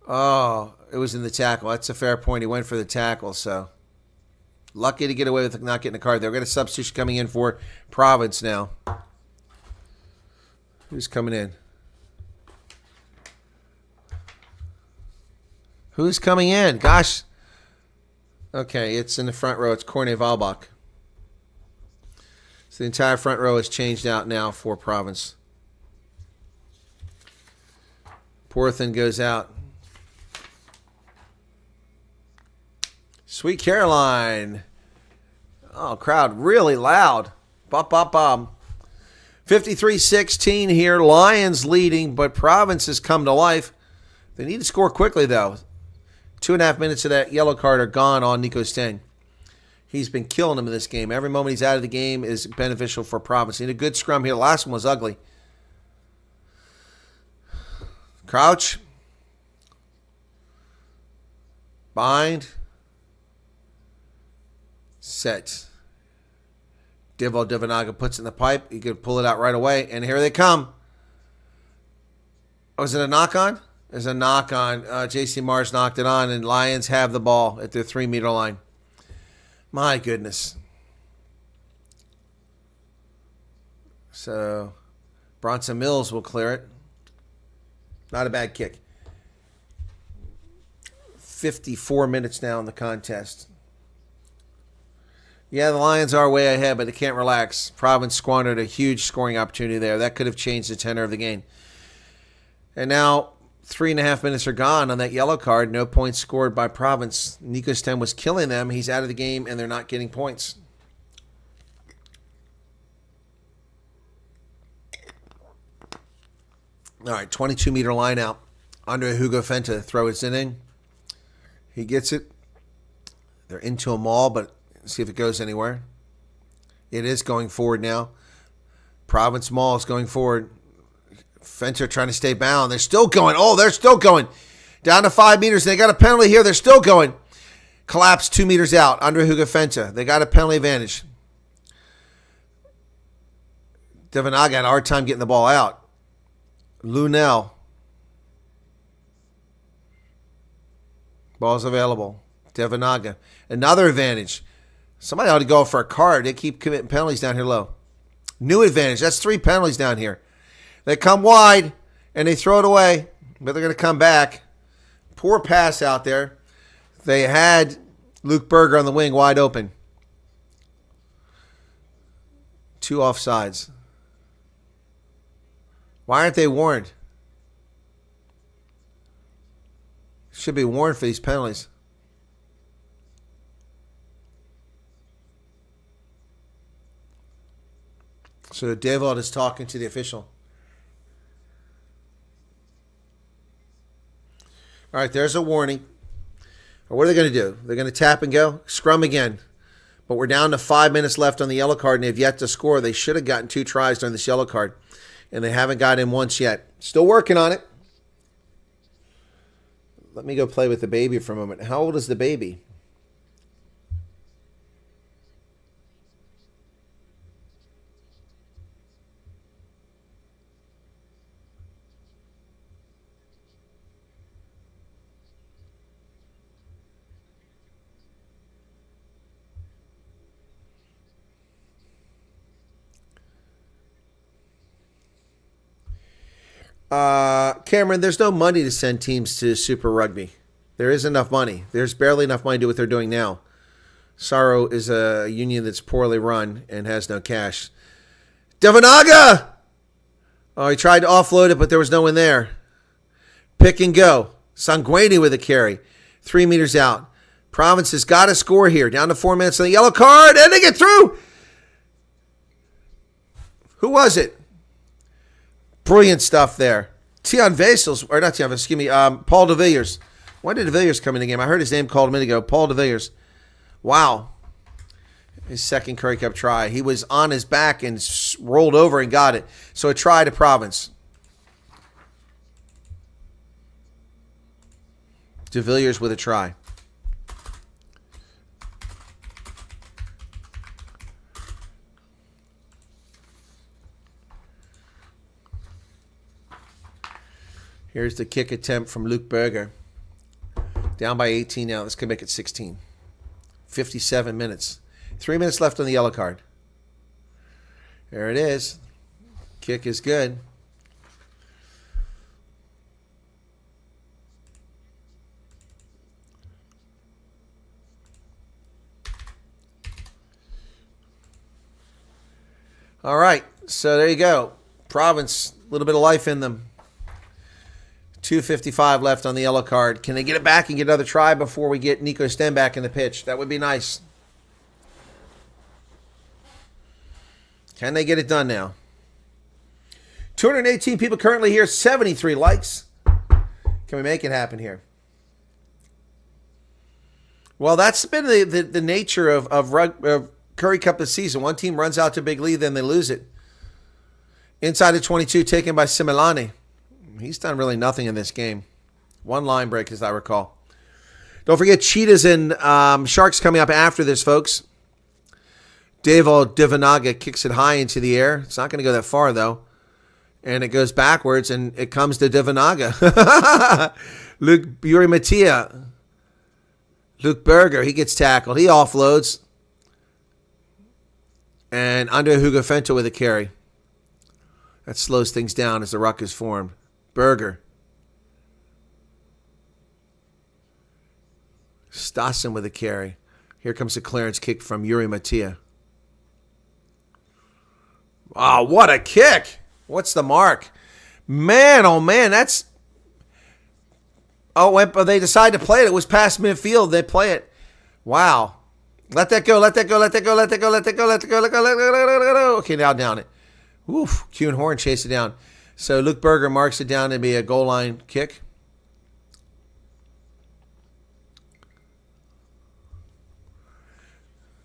Oh, it was in the tackle. That's a fair point. He went for the tackle, so lucky to get away with not getting a card. They're going to substitution coming in for Province now. Who's coming in? Who's coming in? Gosh. Okay, it's in the front row. It's Corne Valbach. So the entire front row is changed out now for Province. Porthan goes out. Sweet Caroline. Oh, crowd really loud. Bop, bop, bop. 53-16 here. Lions leading, but Province has come to life. They need to score quickly, though. 2.5 minutes of that yellow card are gone on Nico Steng. He's been killing him in this game. Every moment he's out of the game is beneficial for Province. He had a good scrum here. The last one was ugly. Crouch. Bind. Set. Divanaga puts it in the pipe. He could pull it out right away. And here they come. Was it a knock-on? There's a knock-on. J.C. Mars knocked it on, and Lions have the ball at their 3-meter line. My goodness. So, Bronson Mills will clear it. Not a bad kick. 54 minutes now in the contest. Yeah, the Lions are way ahead, but they can't relax. Province squandered a huge scoring opportunity there. That could have changed the tenor of the game. And now 3.5 minutes are gone on that yellow card. No points scored by Province. Nico Steng was killing them. He's out of the game, and they're not getting points. All right, 22-meter line out. Andre Hugo Fenta throws it in. He gets it. They're into a maul, but see if it goes anywhere. It is going forward now. Province maul is going forward. Fenter trying to stay bound. They're still going. Oh, they're still going. Down to 5 meters. They got a penalty here. They're still going. Collapse 2 meters out. Andre Hugo Fenta. They got a penalty advantage. Devanaga had a hard time getting the ball out. Lunel. Ball's available. Devanaga. Another advantage. Somebody ought to go for a card. They keep committing penalties down here low. New advantage. That's 3 penalties down here. They come wide, and they throw it away, but they're going to come back. Poor pass out there. They had Luke Berger on the wing wide open. 2 offsides. Why aren't they warned? Should be warned for these penalties. So Devold is talking to the official. All right, there's a warning. What are they going to do? They're going to tap and go? Scrum again. But we're down to 5 minutes left on the yellow card, and they've yet to score. They should have gotten 2 tries during this yellow card, and they haven't got in once yet. Still working on it. Let me go play with the baby for a moment. How old is the baby? Cameron, there's no money to send teams to Super Rugby. There isn't enough money. There's barely enough money to do what they're doing now. Sorrow is a union that's poorly run and has no cash. Devanaga! Oh, he tried to offload it, but there was no one there. Pick and go. Sanguini with a carry. 3 meters out. Province has got to score here. Down to 4 minutes on the yellow card, and they get through! Who was it? Brilliant stuff there. Paul de Villiers. When did de Villiers come in the game? I heard his name called a minute ago. Paul de Villiers. Wow. His second Currie Cup try. He was on his back and rolled over and got it. So a try to Province. De Villiers with a try. Here's the kick attempt from Luke Berger. Down by 18 now. This could make it 16. 57 minutes. 3 minutes left on the yellow card. There it is. Kick is good. All right, so there you go. Province, a little bit of life in them. 2:55 left on the yellow card. Can they get it back and get another try before we get Nico Sten back in the pitch? That would be nice. Can they get it done now? 218 people currently here, 73 likes. Can we make it happen here? Well, that's been the nature of Currie Cup this season. One team runs out to a big lead, then they lose it. Inside the 22, taken by Similani. He's done really nothing in this game. One line break, as I recall. Don't forget Cheetahs and Sharks coming up after this, folks. Devo Divanaga kicks it high into the air. It's not going to go that far, though. And it goes backwards, and it comes to Divanaga. Yuri Mattia. Luke Berger, he gets tackled. He offloads. And Andre Hugafenta with a carry. That slows things down as the ruck is formed. Berger. Stassen with a carry. Here comes a clearance kick from Yuri Mattia. Oh, what a kick. What's the mark? Man, oh man, that's... Oh, they decide to play it. It was past midfield. They play it. Wow. Let that go, let that go, let that go, let that go, let that go, let that go, let that go, let that go, let that go. Okay, now down it. Oof, Kuhn Horn chased it down. So Luke Berger marks it down to be a goal line kick.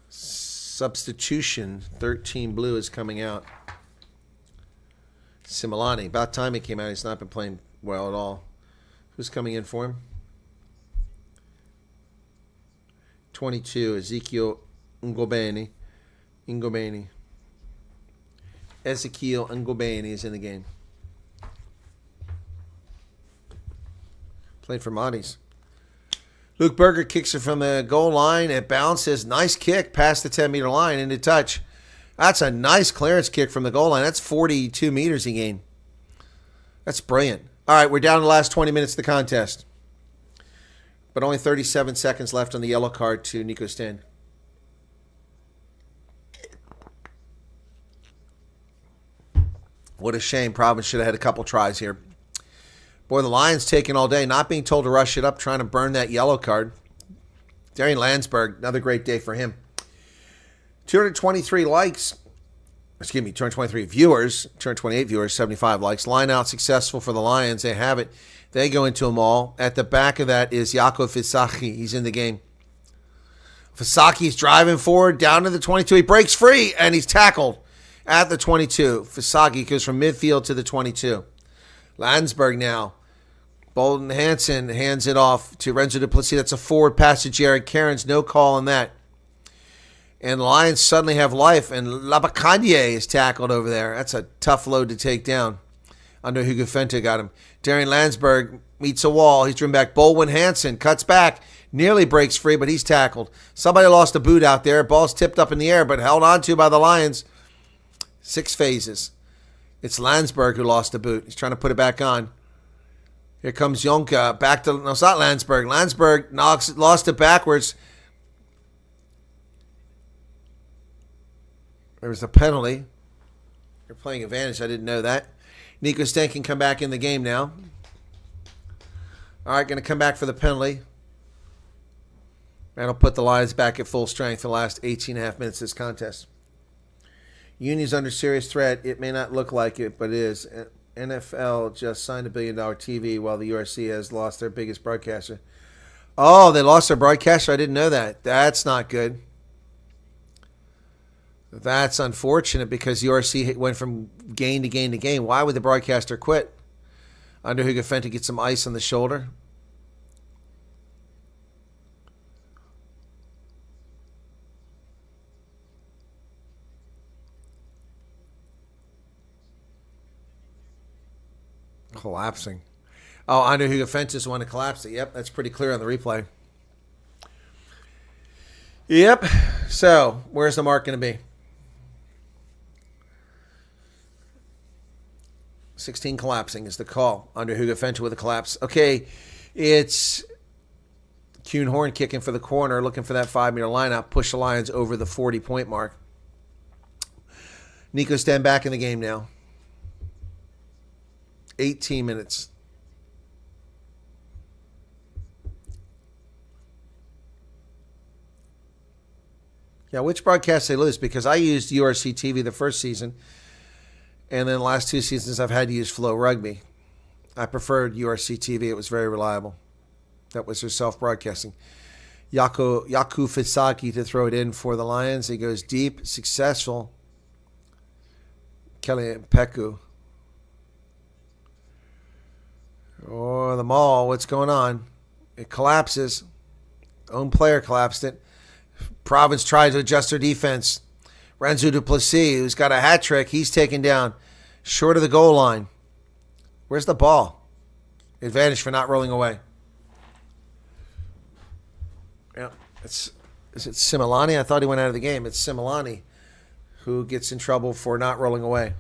Substitution, 13 blue is coming out. Similani, about time he came out. He's not been playing well at all. Who's coming in for him? 22, Ezekiel Ngobeni. Ezekiel Ngobeni is in the game. Played for Monties. Luke Berger kicks it from the goal line. It bounces. Nice kick past the 10-meter line into touch. That's a nice clearance kick from the goal line. That's 42 meters he gained. That's brilliant. All right, we're down to the last 20 minutes of the contest. But only 37 seconds left on the yellow card to Nico Sten. What a shame. Providence should have had a couple tries here. Boy, the Lions taking all day, not being told to rush it up, trying to burn that yellow card. Darian Landsberg, another great day for him. 223 likes. Excuse me, 223 viewers. 228 viewers, 75 likes. Line out successful for the Lions. They have it. They go into them all. At the back of that is Jakov Fisaki. He's in the game. Fisaki's driving forward down to the 22. He breaks free, and he's tackled at the 22. Fisaki goes from midfield to the 22. Landsberg now. Bolden Hansen hands it off to Renzo Duplessis. That's a forward pass to Jared Cairns. No call on that. And the Lions suddenly have life, and Labacadier is tackled over there. That's a tough load to take down. Under Hugafenta got him. Darian Landsberg meets a wall. He's driven back. Bolwin Hansen cuts back. Nearly breaks free, but he's tackled. Somebody lost a boot out there. Ball's tipped up in the air, but held on to by the Lions. 6 phases. It's Landsberg who lost a boot. He's trying to put it back on. Here comes Jonka. Back to... No, it's not Landsberg. Landsberg lost it backwards. There was a penalty. They're playing advantage. I didn't know that. Nico Sten can come back in the game now. All right, going to come back for the penalty. That'll put the Lions back at full strength for the last 18 and a half minutes of this contest. Union's under serious threat. It may not look like it, but it is. NFL just signed $1 billion TV while the URC has lost their biggest broadcaster. Oh, they lost their broadcaster? I didn't know that. That's not good. That's unfortunate because URC went from gain to gain to gain. Why would the broadcaster quit? Under Hugafenta gets some ice on the shoulder. Collapsing. Oh, Andre Hugafentis want to collapse it. Yep, that's pretty clear on the replay. Yep. So, where's the mark going to be? 16 collapsing is the call. Andre Hugafenta with a collapse. Okay, it's Kuhn Horn kicking for the corner, looking for that 5-meter lineup, push the Lions over the 40-point mark. Nico Stan back in the game now. 18 minutes. Yeah, which broadcast they lose? Because I used URC TV the first season, and then the last 2 seasons I've had to use Flow Rugby. I preferred URC TV. It was very reliable. That was their self-broadcasting. Yaku Fisaki to throw it in for the Lions. He goes deep, successful. Kelly Peku. Oh, the maul. What's going on? It collapses. Own player collapsed it. Province tried to adjust their defense. Renzo Duplessis, who's got a hat trick, he's taken down short of the goal line. Where's the ball? Advantage for not rolling away. Yeah, is it Similani? I thought he went out of the game. It's Similani who gets in trouble for not rolling away.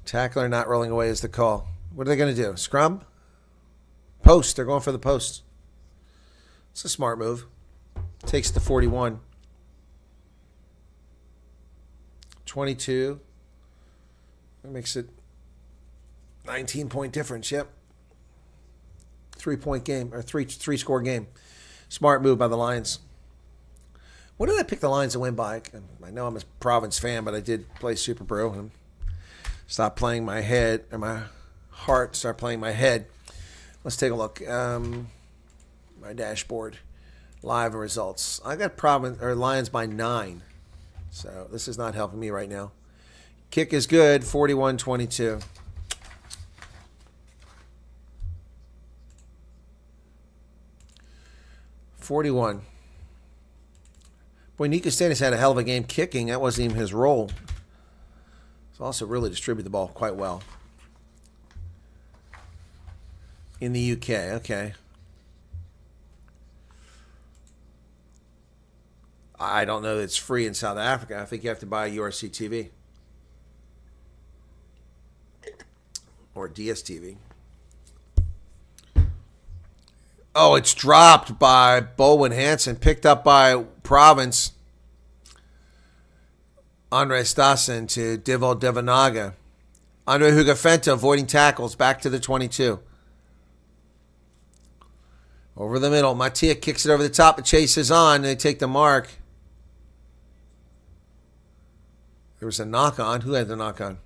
Tackler not rolling away is the call. What are they going to do? Scrum? Post. They're going for the post. It's a smart move. Takes the 41. 22. That makes it 19-point difference. Yep. 3-point game or three-score game. Smart move by the Lions. What did I pick the Lions to win by? I know I'm a Province fan, but I did play Super Bro and stopped playing my head or my heart. Start playing my head. Let's take a look. My dashboard, live results. I got Lions by 9, so this is not helping me right now. Kick is good, 41-22. Boy, Nico Stanis had a hell of a game kicking. That wasn't even his role. He's also really distributed the ball quite well. In the UK, okay. I don't know that it's free in South Africa. I think you have to buy URC TV. Or DSTV. Oh, it's dropped by Bowen Hansen, picked up by Province. Andre Stassen to Divo Devanaga. Andre Hugafenta avoiding tackles, back to the 22. Over the middle. Mattia kicks it over the top. The chase is on. And they take the mark. There was a knock on. Who had the knock on?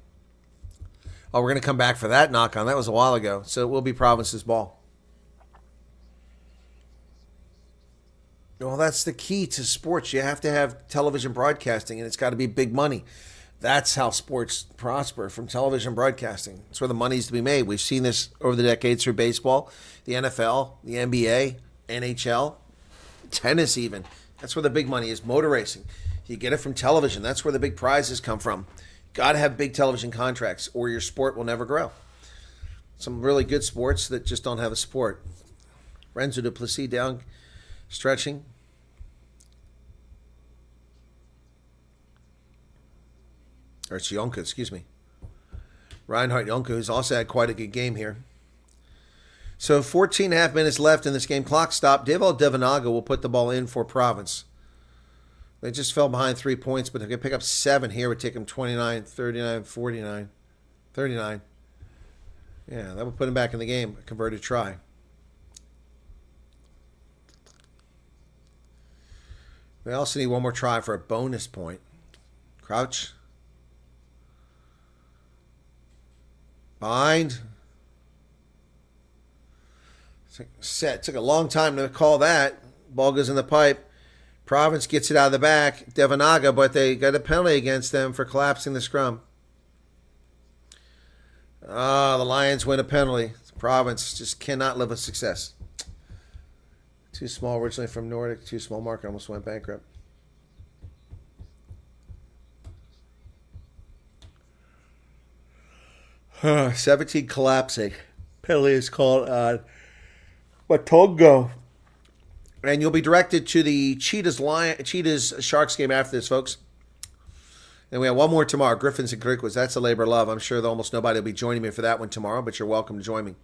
Oh, we're going to come back for that knock on. That was a while ago. So it will be Province's ball. Well, that's the key to sports. You have to have television broadcasting, and it's got to be big money. That's how sports prosper, from television broadcasting. It's where the money's to be made. We've seen this over the decades through baseball, the NFL, the NBA, NHL, tennis even. That's where the big money is, motor racing. You get it from television. That's where the big prizes come from. Got to have big television contracts or your sport will never grow. Some really good sports that just don't have a sport. Renzo Duplessis down, stretching. Or it's Yonka, excuse me. Reinhard Yonka, who's also had quite a good game here. So 14 and a half minutes left in this game. Clock stop. Devo Devanaga will put the ball in for Province. They just fell behind 3 points, but they could pick up 7 here. It would take them 29, 39, 49, 39. Yeah, that would put them back in the game. A converted try. They also need one more try for a bonus point. Crouch. Bind. Set. Took a long time to call that. Ball goes in the pipe. Province gets it out of the back. Devanaga, but they got a penalty against them for collapsing the scrum. The Lions win a penalty. Province just cannot live with success. Too small, originally from Nordic. Too small market, almost went bankrupt. Huh, 17 collapsing. Penalty is called on Matongo. And you'll be directed to the Cheetahs Sharks game after this, folks. And we have one more tomorrow, Griffins and Griquas. That's a labor of love. I'm sure that almost nobody will be joining me for that one tomorrow, but you're welcome to join me.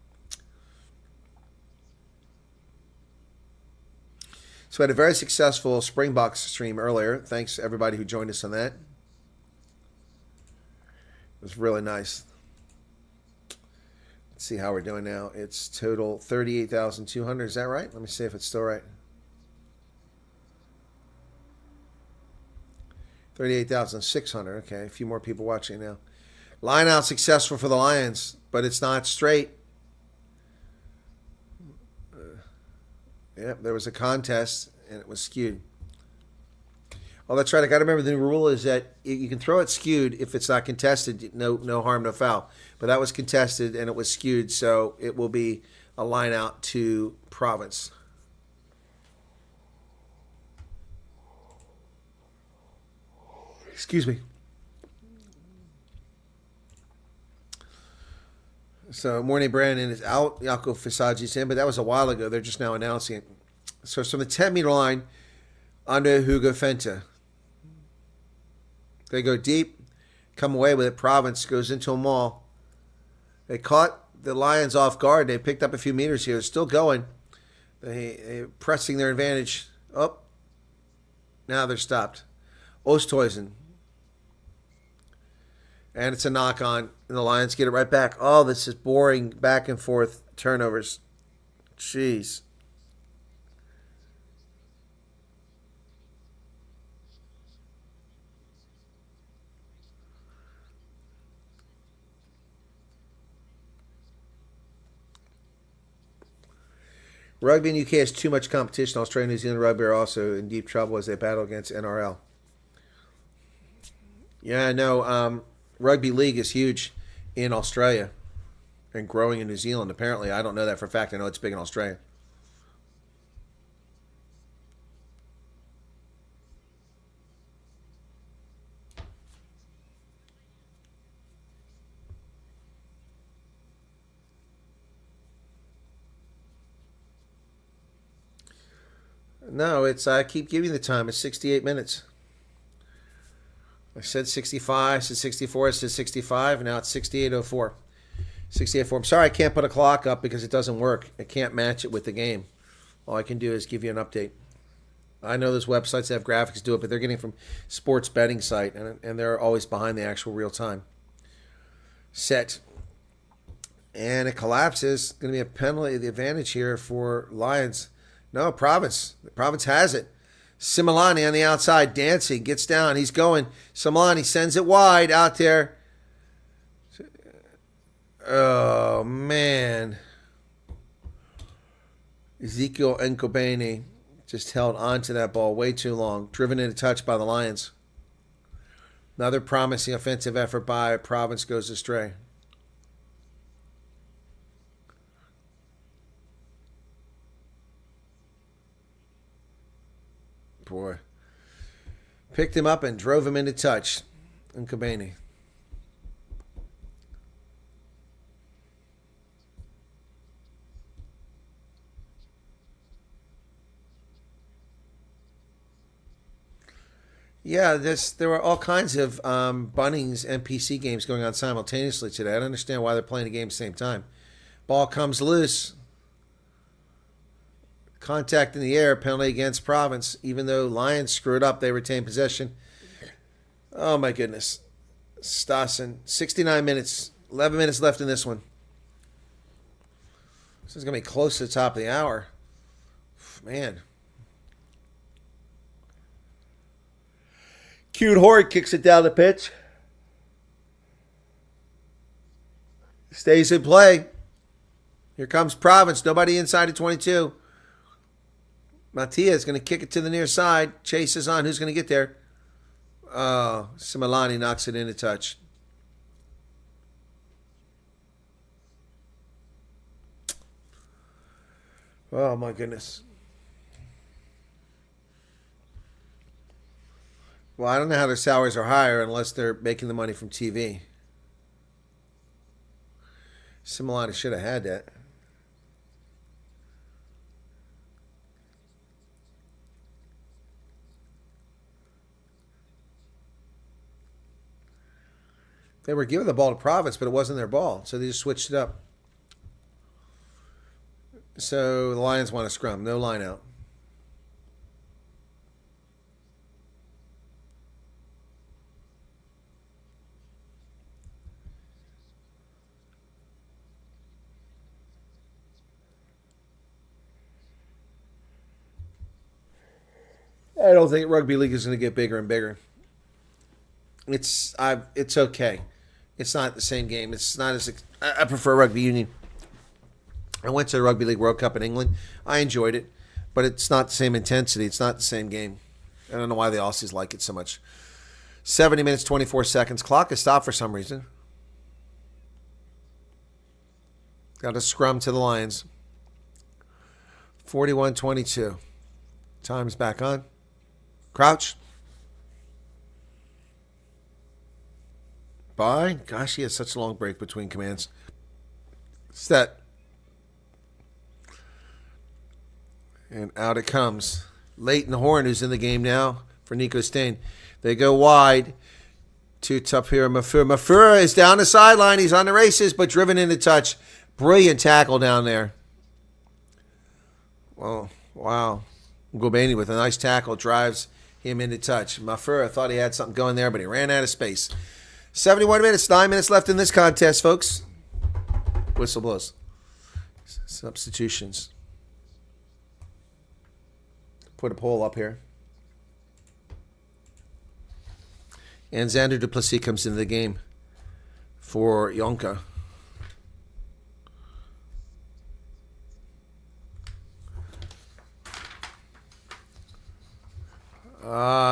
So we had a very successful Springboks stream earlier. Thanks to everybody who joined us on that. It was really nice. Let's see how we're doing now. It's total 38,200. Is that right? Let me see if it's still right. 38,600. Okay, a few more people watching now. Line out successful for the Lions, but it's not straight. Yep, there was a contest, and it was skewed. Oh, that's right. I got to remember the new rule is that you can throw it skewed if it's not contested. No harm, no foul. But that was contested, and it was skewed, so it will be a line out to Province. Excuse me. So Mornay Brandon is out. Jaco Fisagi's in, but that was a while ago. They're just now announcing it. So it's from the 10-meter line, Andre Hugo Fenta. They go deep, come away with it. Province goes into them all. They caught the Lions off guard. They picked up a few meters here. They're still going. They're pressing their advantage. Oh, now they're stopped. Oosthuizen. And it's a knock on, and the Lions get it right back. Oh, this is boring back and forth turnovers. Jeez. Rugby in the UK has too much competition. Australia and New Zealand rugby are also in deep trouble as they battle against NRL. Yeah, I know. Rugby league is huge in Australia and growing in New Zealand. Apparently, I don't know that for a fact. I know it's big in Australia. No, I keep giving you the time. It's 68 minutes. I said 65, I said 64, I said 65, and now it's 68:04. 68:04. I'm sorry I can't put a clock up because it doesn't work. I can't match it with the game. All I can do is give you an update. I know those websites that have graphics do it, but they're getting from sports betting site, and they're always behind the actual real time. Set. And it collapses. Going to be a penalty, the advantage here for Lions. No, Province. The Province has it. Similani on the outside, dancing, gets down. He's going. Similani sends it wide out there. Oh, man. Ezekiel Nkobeni just held on to that ball way too long. Driven into touch by the Lions. Another promising offensive effort by Province goes astray. Boy. Picked him up and drove him into touch. Nkobeni. Yeah, there were all kinds of Bunnings NPC games going on simultaneously today. I don't understand why they're playing the game at the same time. Ball comes loose. Contact in the air, penalty against Province. Even though Lions screwed up, they retain possession. Oh, my goodness. Stassen, 69 minutes. 11 minutes left in this one. This is going to be close to the top of the hour. Man. Cute Horde kicks it down the pitch. Stays in play. Here comes Province. Nobody inside of 22. Mattia is going to kick it to the near side. Chase is on. Who's going to get there? Oh, Similani knocks it into touch. Oh, my goodness. Well, I don't know how their salaries are higher unless they're making the money from TV. Similani should have had that. They were giving the ball to Province, but it wasn't their ball, so they just switched it up. So the Lions want a scrum, no line out. I don't think rugby league is going to get bigger and bigger. It's okay. It's not the same game. It's not as I prefer rugby union. I went to the Rugby League World Cup in England. I enjoyed it, but it's not the same intensity. It's not the same game. I don't know why the Aussies like it so much. 70 minutes, 24 seconds. Clock is stopped for some reason. Got a scrum to the Lions. 41-22. Time's back on. Crouch. Bye. Gosh, he has such a long break between commands. Set. And out it comes. Leighton Horn, who's in the game now for Nico Stain. They go wide to Tapira Mafura. Mafura is down the sideline. He's on the races, but driven into touch. Brilliant tackle down there. Well, wow. Gobani with a nice tackle drives him into touch. Mafura thought he had something going there, but he ran out of space. 71 minutes, 9 minutes left in this contest, folks. Whistle blows. Substitutions. Put a poll up here. And Xander Duplessis comes into the game for Yonka.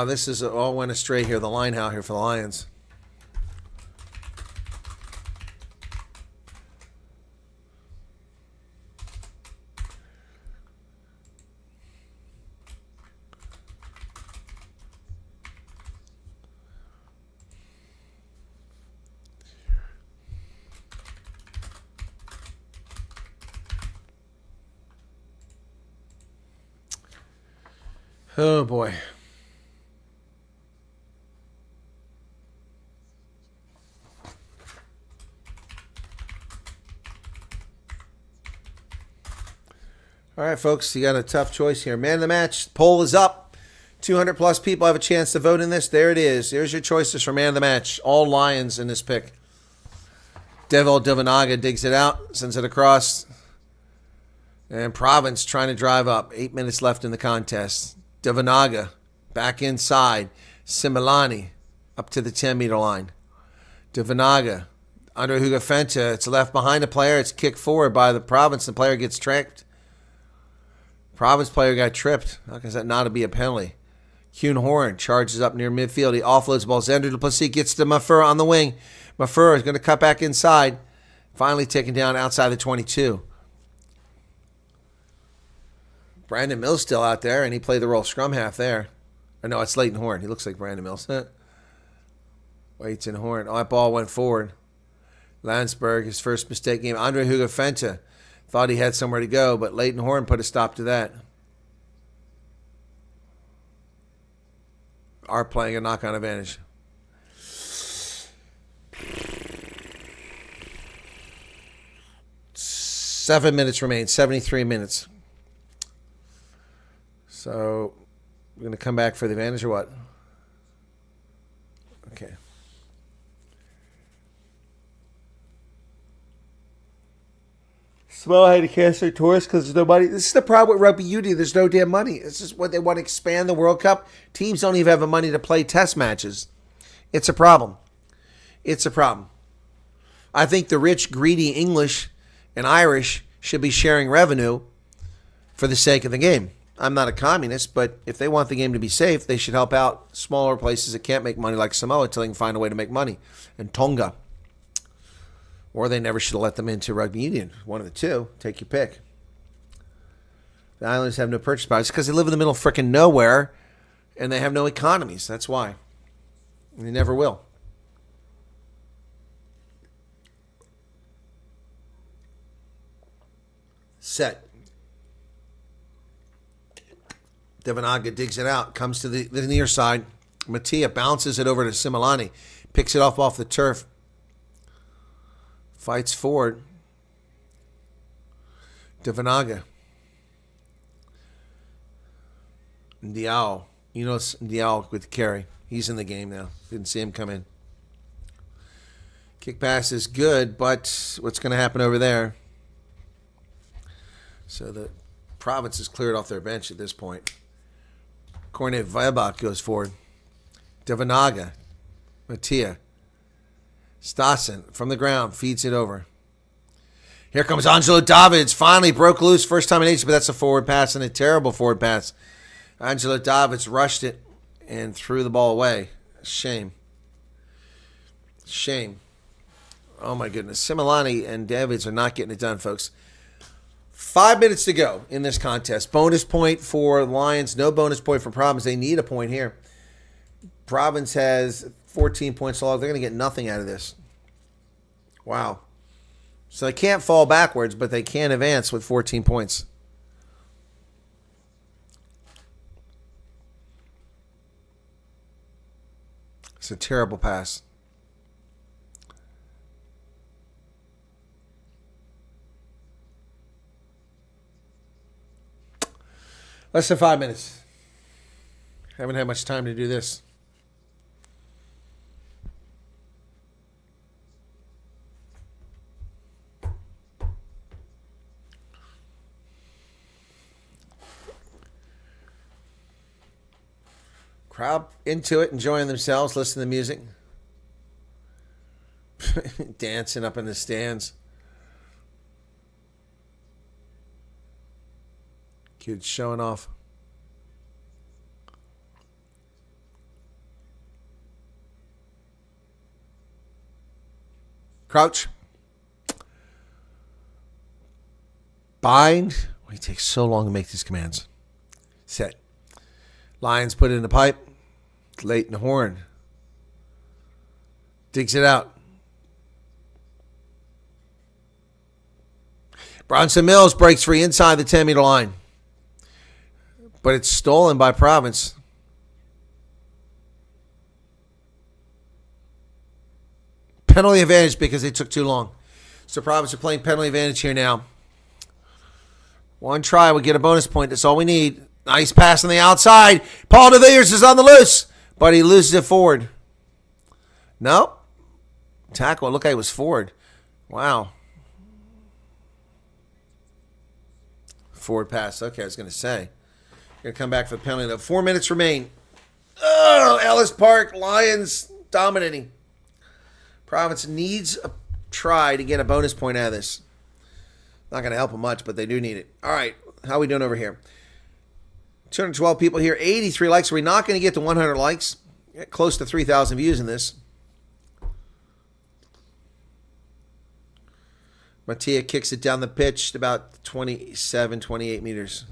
This is all went astray here. The line out here for the Lions. Oh boy. All right, folks, you got a tough choice here. Man of the match, poll is up. 200 plus people have a chance to vote in this. There it is. There's your choices for man of the match. All Lions in this pick. Devil Divanaga digs it out, sends it across. And Province trying to drive up. 8 minutes left in the contest. Divanaga back inside. Similani up to the 10-meter line. Divanaga under Hugo Fenta. It's left behind the player. It's kicked forward by the Province. The player gets tricked. Province player got tripped. How can that not be a penalty? Kuhn Horn charges up near midfield. He offloads the ball. Xander Duplessis gets to Mafura on the wing. Mafura is going to cut back inside. Finally taken down outside the 22. Brandon Mills still out there, and he played the role scrum half there. Or no, it's Leighton Horn. He looks like Brandon Mills. Waits and Horn. Oh, that ball went forward. Landsberg, his first mistake game. Andre Hugo Fenta thought he had somewhere to go, but Leighton Horn put a stop to that. Are playing a knock-on advantage. Seven minutes remain. 73 minutes. So we're going to come back for the advantage or what? Okay. Smell had to cancel tours because there's no money. This is the problem with rugby union. There's no damn money. This is what they want to expand the World Cup. Teams don't even have the money to play test matches. It's a problem. It's a problem. I think the rich, greedy English and Irish should be sharing revenue for the sake of the game. I'm not a communist, but if they want the game to be safe, they should help out smaller places that can't make money like Samoa until they can find a way to make money. And Tonga. Or they never should have let them into rugby union. One of the two. Take your pick. The islanders have no purchase power. It's because they live in the middle of frickin' nowhere and they have no economies. That's why. And they never will. Set. Devanaga digs it out. Comes to the near side. Mattia bounces it over to Similani. Picks it off the turf. Fights forward. Devanaga. Diao. You know Diao with Currie. He's in the game now. Didn't see him come in. Kick pass is good, but what's going to happen over there? So the Province is cleared off their bench at this point. Cornet Vibak goes forward. Devanaga. Mattia. Stassen from the ground feeds it over. Here comes Angelo Davids. Finally broke loose. First time in ages, but that's a forward pass and a terrible forward pass. Angelo Davids rushed it and threw the ball away. Shame. Shame. Oh, my goodness. Similani and Davids are not getting it done, folks. 5 minutes to go in this contest. Bonus point for Lions. No bonus point for Providence. They need a point here. Providence has 14 points log. They're going to get nothing out of this. Wow. So they can't fall backwards, but they can advance with 14 points. It's a terrible pass. Less than 5 minutes. Haven't had much time to do this. Crowd into it, enjoying themselves, listening to music. Dancing up in the stands. Kids showing off. Crouch. Bind. Why it takes so long to make these commands. Set. Lions put it in the pipe. Late in the horn. Digs it out. Bronson Mills breaks free inside the 10-meter line. But it's stolen by Providence. Penalty advantage because they took too long. So Providence are playing penalty advantage here now. One try would get a bonus point. That's all we need. Nice pass on the outside. Paul DeVilliers is on the loose, but he loses it forward. No. Tackle. It looked like it was forward. Wow. Forward pass. Okay, I was going to say. Going to come back for the penalty. 4 minutes remain. Oh, Ellis Park. Lions dominating. Providence needs a try to get a bonus point out of this. Not going to help them much, but they do need it. All right. How are we doing over here? 212 people here. 83 likes. Are we not going to get to 100 likes? Get close to 3,000 views in this. Mattia kicks it down the pitch about 27, 28 meters.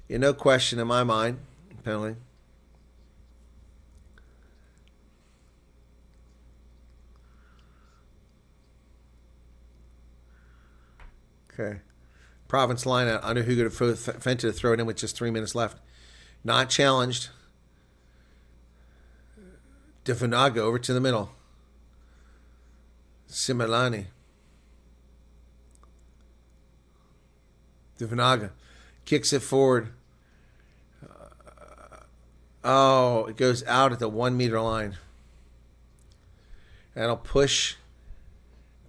Yeah, no question in my mind. Penalty. Okay. Province line out. Under Hugo Fenta to throw it in with just 3 minutes left. Not challenged. Defanaga over to the middle. Similani. Defanaga kicks it forward. It goes out at the 1 meter line. That'll push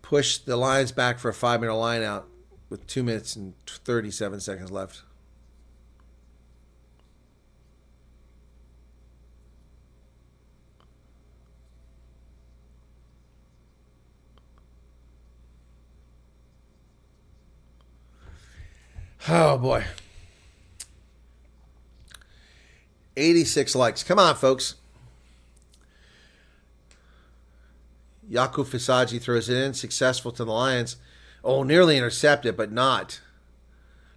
the Lions back for a 5 meter line out with 2 minutes and 37 seconds left. Oh, boy. 86 likes. Come on, folks. Yaku Fisaji throws it in. Successful to the Lions. Oh, nearly intercepted, but not.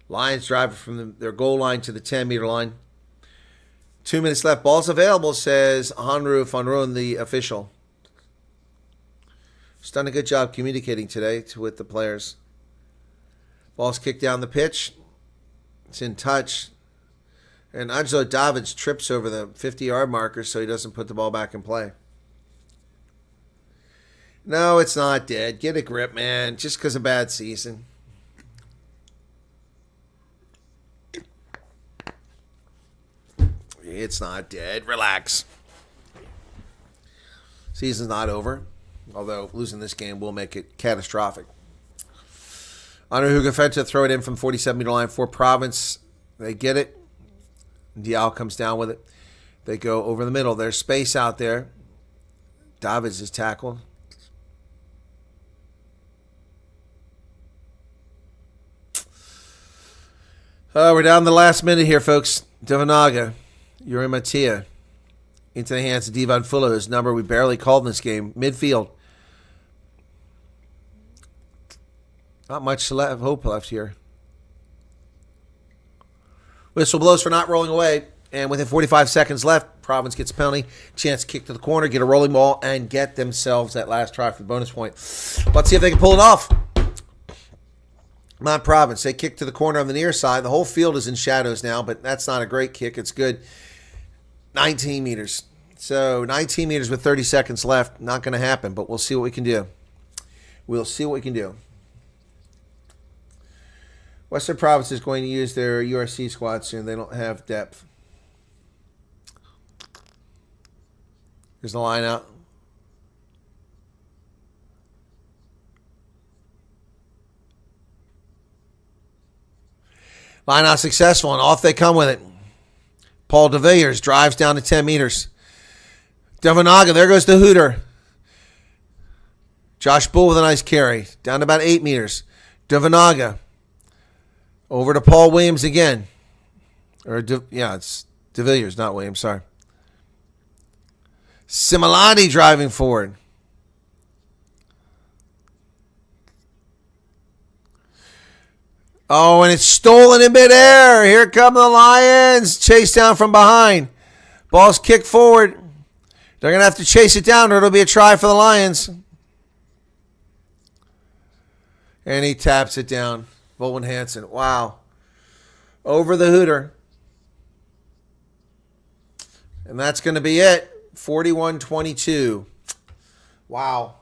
Lions drive from their goal line to the 10-meter line. 2 minutes left. Ball's available, says Hanru Fonron, the official. He's done a good job communicating today with the players. Ball's kicked down the pitch. It's in touch. And Angelo Davids trips over the 50-yard marker so he doesn't put the ball back in play. No, it's not dead. Get a grip, man. Just because of bad season. It's not dead. Relax. Season's not over. Although losing this game will make it catastrophic. Honor Hugafenta throw it in from 47-meter line for Province. They get it. Dial comes down with it. They go over the middle. There's space out there. Davids is tackled. We're down to the last minute here, folks. Devanaga, Yuri Matia, into the hands of Devon Fuller, his number we barely called in this game. Midfield. Not much hope left here. Whistle blows for not rolling away. And within 45 seconds left, Providence gets a penalty. Chance to kick to the corner, get a rolling ball, and get themselves that last try for the bonus point. Let's see if they can pull it off. Mount Providence, they kick to the corner on the near side. The whole field is in shadows now, but that's not a great kick. It's good. 19 meters. So 19 meters with 30 seconds left. Not going to happen, but we'll see what we can do. We'll see what we can do. Western Province is going to use their URC squad soon. They don't have depth. Here's the line out. Line out successful, and off they come with it. Paul DeVilliers drives down to 10 meters. Devanaga, there goes the Hooter. Josh Bull with a nice carry. Down to about 8 meters. Devanaga. Over to Paul Williams again. It's DeVilliers, not Williams, sorry. Similani driving forward. Oh, and it's stolen in midair. Here come the Lions. Chase down from behind. Ball's kicked forward. They're going to have to chase it down or it'll be a try for the Lions. And he taps it down. Volwin Hansen. Wow. Over the Hooter. And that's going to be it. 41-22. Wow.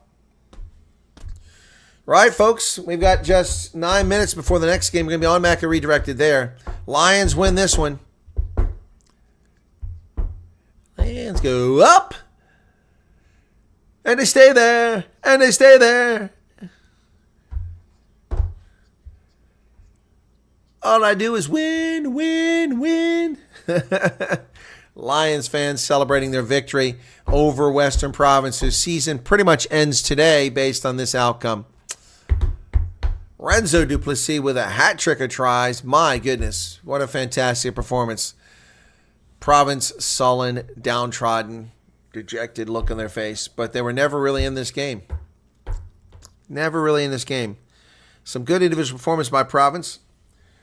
Right, folks. We've got just 9 minutes before the next game. We're going to be automatically redirected there. Lions win this one. Lions go up. And they stay there. And they stay there. All I do is win, win, win. Lions fans celebrating their victory over Western Province, whose season pretty much ends today based on this outcome. Renzo Duplessis with a hat trick of tries. My goodness, what a fantastic performance. Province sullen, downtrodden, dejected look on their face, but they were never really in this game. Never really in this game. Some good individual performance by Province.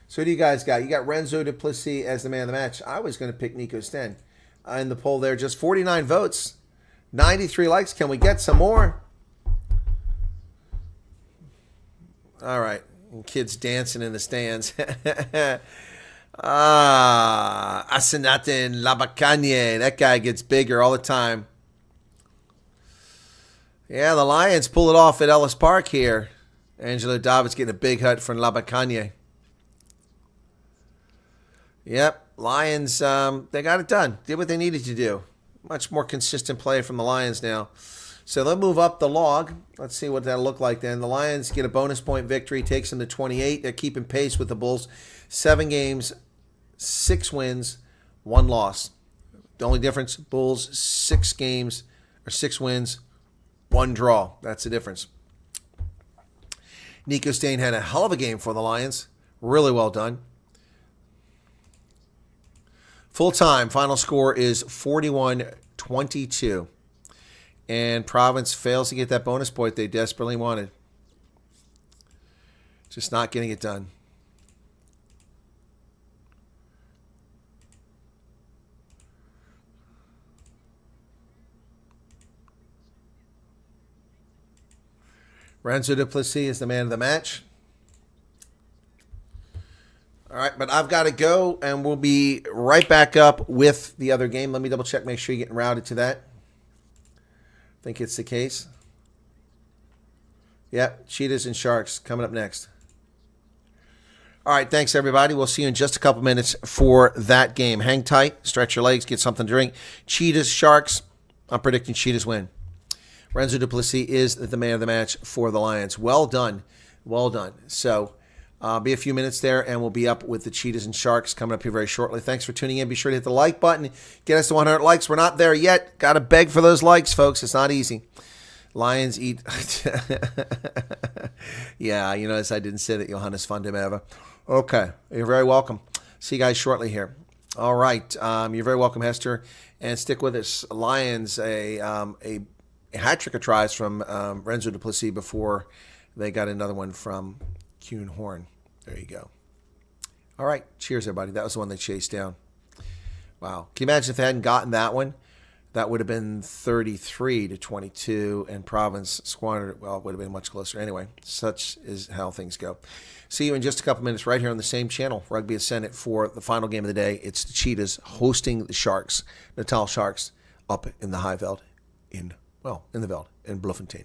So who do you guys got? You got Renzo Duplessis as the man of the match. I was going to pick Nico Sten in the poll there. Just 49 votes, 93 likes. Can we get some more? All right. And kids dancing in the stands. Asenatin Labakanye. That guy gets bigger all the time. Yeah, the Lions pull it off at Ellis Park here. Angelo Davids getting a big hut from Labakanye. Yep, Lions, they got it done. Did what they needed to do. Much more consistent play from the Lions now. So they'll move up the log. Let's see what that'll look like then. The Lions get a bonus point victory, takes them to 28. They're keeping pace with the Bulls. 7 games, 6 wins, 1 loss. The only difference, Bulls 6 games or 6 wins, 1 draw. That's the difference. Nico Stain had a hell of a game for the Lions. Really well done. Full time, final score is 41-22. And Province fails to get that bonus point they desperately wanted. Just not getting it done. Renzo Duplessis is the man of the match. All right, but I've got to go, and we'll be right back up with the other game. Let me double check, make sure you're getting routed to that. I think it's the case. Yep, Cheetahs and Sharks coming up next. All right, thanks, everybody. We'll see you in just a couple minutes for that game. Hang tight, stretch your legs, get something to drink. Cheetahs, Sharks, I'm predicting Cheetahs win. Renzo Duplessis is the man of the match for the Lions. Well done. Well done. So Be a few minutes there, and we'll be up with the Cheetahs and Sharks coming up here very shortly. Thanks for tuning in. Be sure to hit the like button. Get us to 100 likes. We're not there yet. Got to beg for those likes, folks. It's not easy. Lions eat. Yeah, you notice I didn't say that Johannes van der Merwe. Okay, you're very welcome. See you guys shortly here. All right, you're very welcome, Hester, and stick with us. Lions a hat trick of tries from Renzo Duplessis before they got another one from Kuhn Horn. There you go. All right, cheers, everybody. That was the one they chased down. Wow, can you imagine if they hadn't gotten that one? That would have been 33-22, and Province squandered. Well, it would have been much closer. Anyway, such is how things go. See you in just a couple minutes right here on the same channel, Rugby Ascendant, for the final game of the day. It's the Cheetahs hosting the Sharks, Natal Sharks, up in the High Veld, in the Veld, in Bloemfontein.